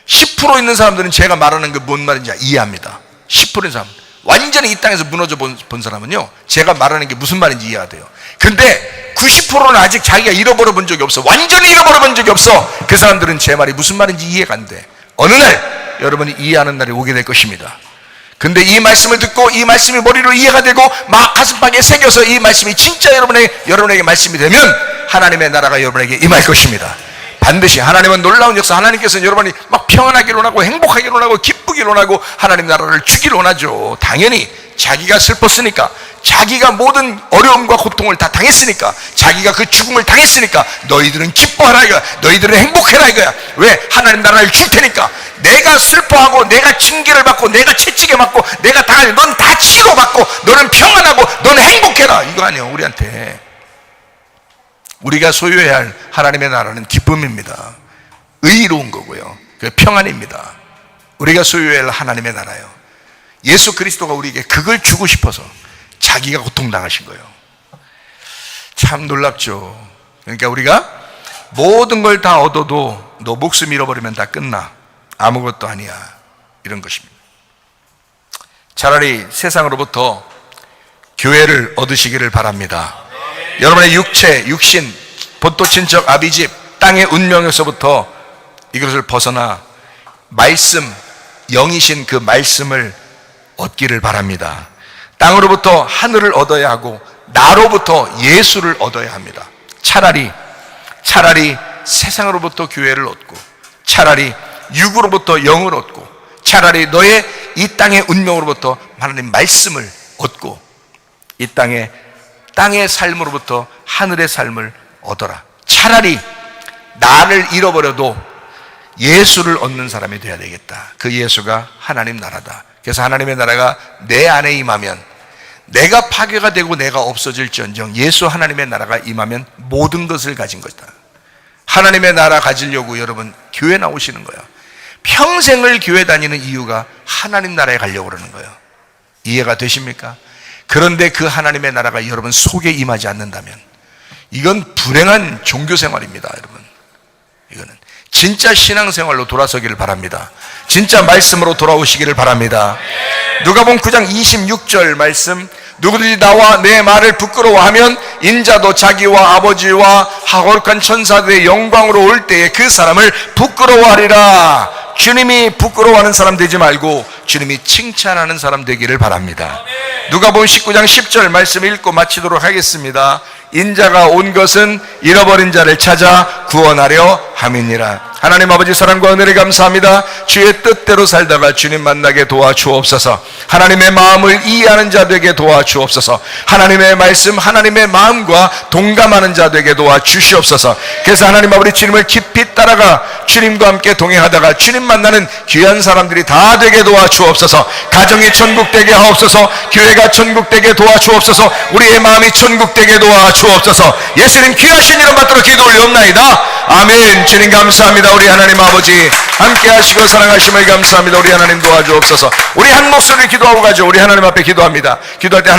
10% 있는 사람들은 제가 말하는 게 뭔 말인지 이해합니다. 10%인 사람, 완전히 이 땅에서 무너져 본 사람은요 제가 말하는 게 무슨 말인지 이해가 돼요. 근데 90%는 아직 자기가 잃어버려 본 적이 없어. 완전히 잃어버려 본 적이 없어. 그 사람들은 제 말이 무슨 말인지 이해가 안 돼. 어느 날 여러분이 이해하는 날이 오게 될 것입니다. 근데 이 말씀을 듣고 이 말씀이 머리로 이해가 되고 막 가슴팍에 새겨서 이 말씀이 진짜 여러분에게 말씀이 되면 하나님의 나라가 여러분에게 임할 것입니다. 반드시. 하나님은 놀라운 역사, 하나님께서는 여러분이 막 평안하기를 원하고 행복하기를 원하고 기쁘기를 원하고 하나님 나라를 주기를 원하죠. 당연히 자기가 슬펐으니까, 자기가 모든 어려움과 고통을 다 당했으니까, 자기가 그 죽음을 당했으니까 너희들은 기뻐하라 이거야. 너희들은 행복해라 이거야. 왜? 하나님 나라를 줄 테니까. 내가 슬퍼하고 내가 징계를 받고 내가 채찍에 맞고 내가 당할, 넌 다 치료받고 너는 평안하고 너는 행복해라 이거 아니에요. 우리한테 우리가 소유해야 할 하나님의 나라는 기쁨입니다. 의로운 거고요. 평안입니다. 우리가 소유해야 할 하나님의 나라요. 예수 그리스도가 우리에게 그걸 주고 싶어서 자기가 고통당하신 거예요. 참 놀랍죠. 그러니까 우리가 모든 걸 다 얻어도 너 목숨 잃어버리면 다 끝나. 아무것도 아니야. 이런 것입니다. 차라리 세상으로부터 교회를 얻으시기를 바랍니다. 여러분의 육체, 육신, 본토 친척, 아비집, 땅의 운명에서부터 이것을 벗어나 말씀, 영이신 그 말씀을 얻기를 바랍니다. 땅으로부터 하늘을 얻어야 하고 나로부터 예수를 얻어야 합니다. 차라리 세상으로부터 교회를 얻고, 차라리 육으로부터 영을 얻고, 차라리 너의 이 땅의 운명으로부터 하나님 말씀을 얻고, 이 땅의 삶으로부터 하늘의 삶을 얻어라. 차라리 나를 잃어버려도 예수를 얻는 사람이 되어야 되겠다. 그 예수가 하나님 나라다. 그래서 하나님의 나라가 내 안에 임하면, 내가 파괴가 되고 내가 없어질지언정 예수 하나님의 나라가 임하면 모든 것을 가진 것이다. 하나님의 나라 가지려고 여러분 교회 나오시는 거야. 평생을 교회 다니는 이유가 하나님 나라에 가려고 그러는 거예요. 이해가 되십니까? 그런데 그 하나님의 나라가 여러분 속에 임하지 않는다면 이건 불행한 종교생활입니다. 여러분, 이거는 진짜 신앙생활로 돌아서기를 바랍니다. 진짜 말씀으로 돌아오시기를 바랍니다. 누가복음 9장 26절 말씀, 누구든지 나와 내 말을 부끄러워하면 인자도 자기와 아버지와 하거룩한 천사들의 영광으로 올 때에 그 사람을 부끄러워하리라. 주님이 부끄러워하는 사람 되지 말고 주님이 칭찬하는 사람 되기를 바랍니다. 누가복음 19장 10절 말씀 읽고 마치도록 하겠습니다. 인자가 온 것은 잃어버린 자를 찾아 구원하려 함이니라. 하나님 아버지 사랑과 은혜를 감사합니다. 주의 뜻대로 살다가 주님 만나게 도와주옵소서. 하나님의 마음을 이해하는 자 되게 도와주옵소서. 하나님의 말씀, 하나님의 마음과 동감하는 자 되게 도와주시옵소서. 그래서 하나님 아버지 주님을 깊이 따라가 주님과 함께 동행하다가 주님 만나는 귀한 사람들이 다 되게 도와주옵소서. 가정이 천국 되게 하옵소서. 교회가 천국 되게 도와주옵소서. 우리의 마음이 천국 되게 도와주옵소서. 예수님 귀하신 이름 받들어 기도 올리옵나이다. 아멘. 주님 감사합니다. 우리 하나님 아버지 함께 하시고 사랑하심을 감사합니다. 우리 하나님 도와주옵소서. 우리 한 목소리를 기도하고 가죠. 우리 하나님 앞에 기도합니다. 기도할 때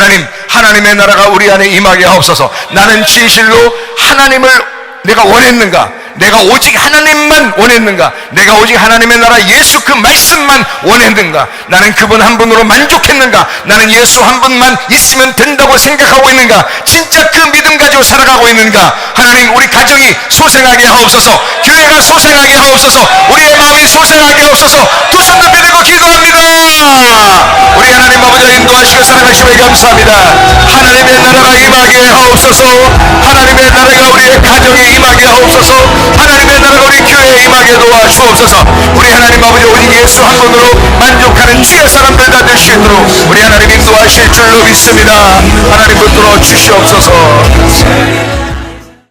하나님의 나라가 우리 안에 임하게 하옵소서. 나는 진실로 하나님을 내가 원했는가? 내가 오직 하나님만 원했는가? 내가 오직 하나님의 나라 예수 그 말씀만 원했는가? 나는 그분 한 분으로 만족했는가? 나는 예수 한 분만 있으면 된다고 생각하고 있는가? 진짜 그 믿음 가지고 살아가고 있는가? 하나님, 우리 가정이 소생하게 하옵소서. 교회가 소생하게 하옵소서. 우리의 마음이 소생하게 하옵소서. 두 손 높이 들고 기도합니다. 우리 하나님 아버지 인도하시고 사랑하시며 감사합니다. 하나님의 나라가 임하게 하옵소서. 하나님의 나라가 우리의 가정에 임하게 하옵소서. 하나님의 나라가 우리 교회에 임하게 도와주옵소서. 우리 하나님 아버지 오직 예수 한 분으로 만족하는 주의 사람들 다 될 수 있도록 우리 하나님 인도하실 줄로 믿습니다. 하나님 붙들어 주시옵소서.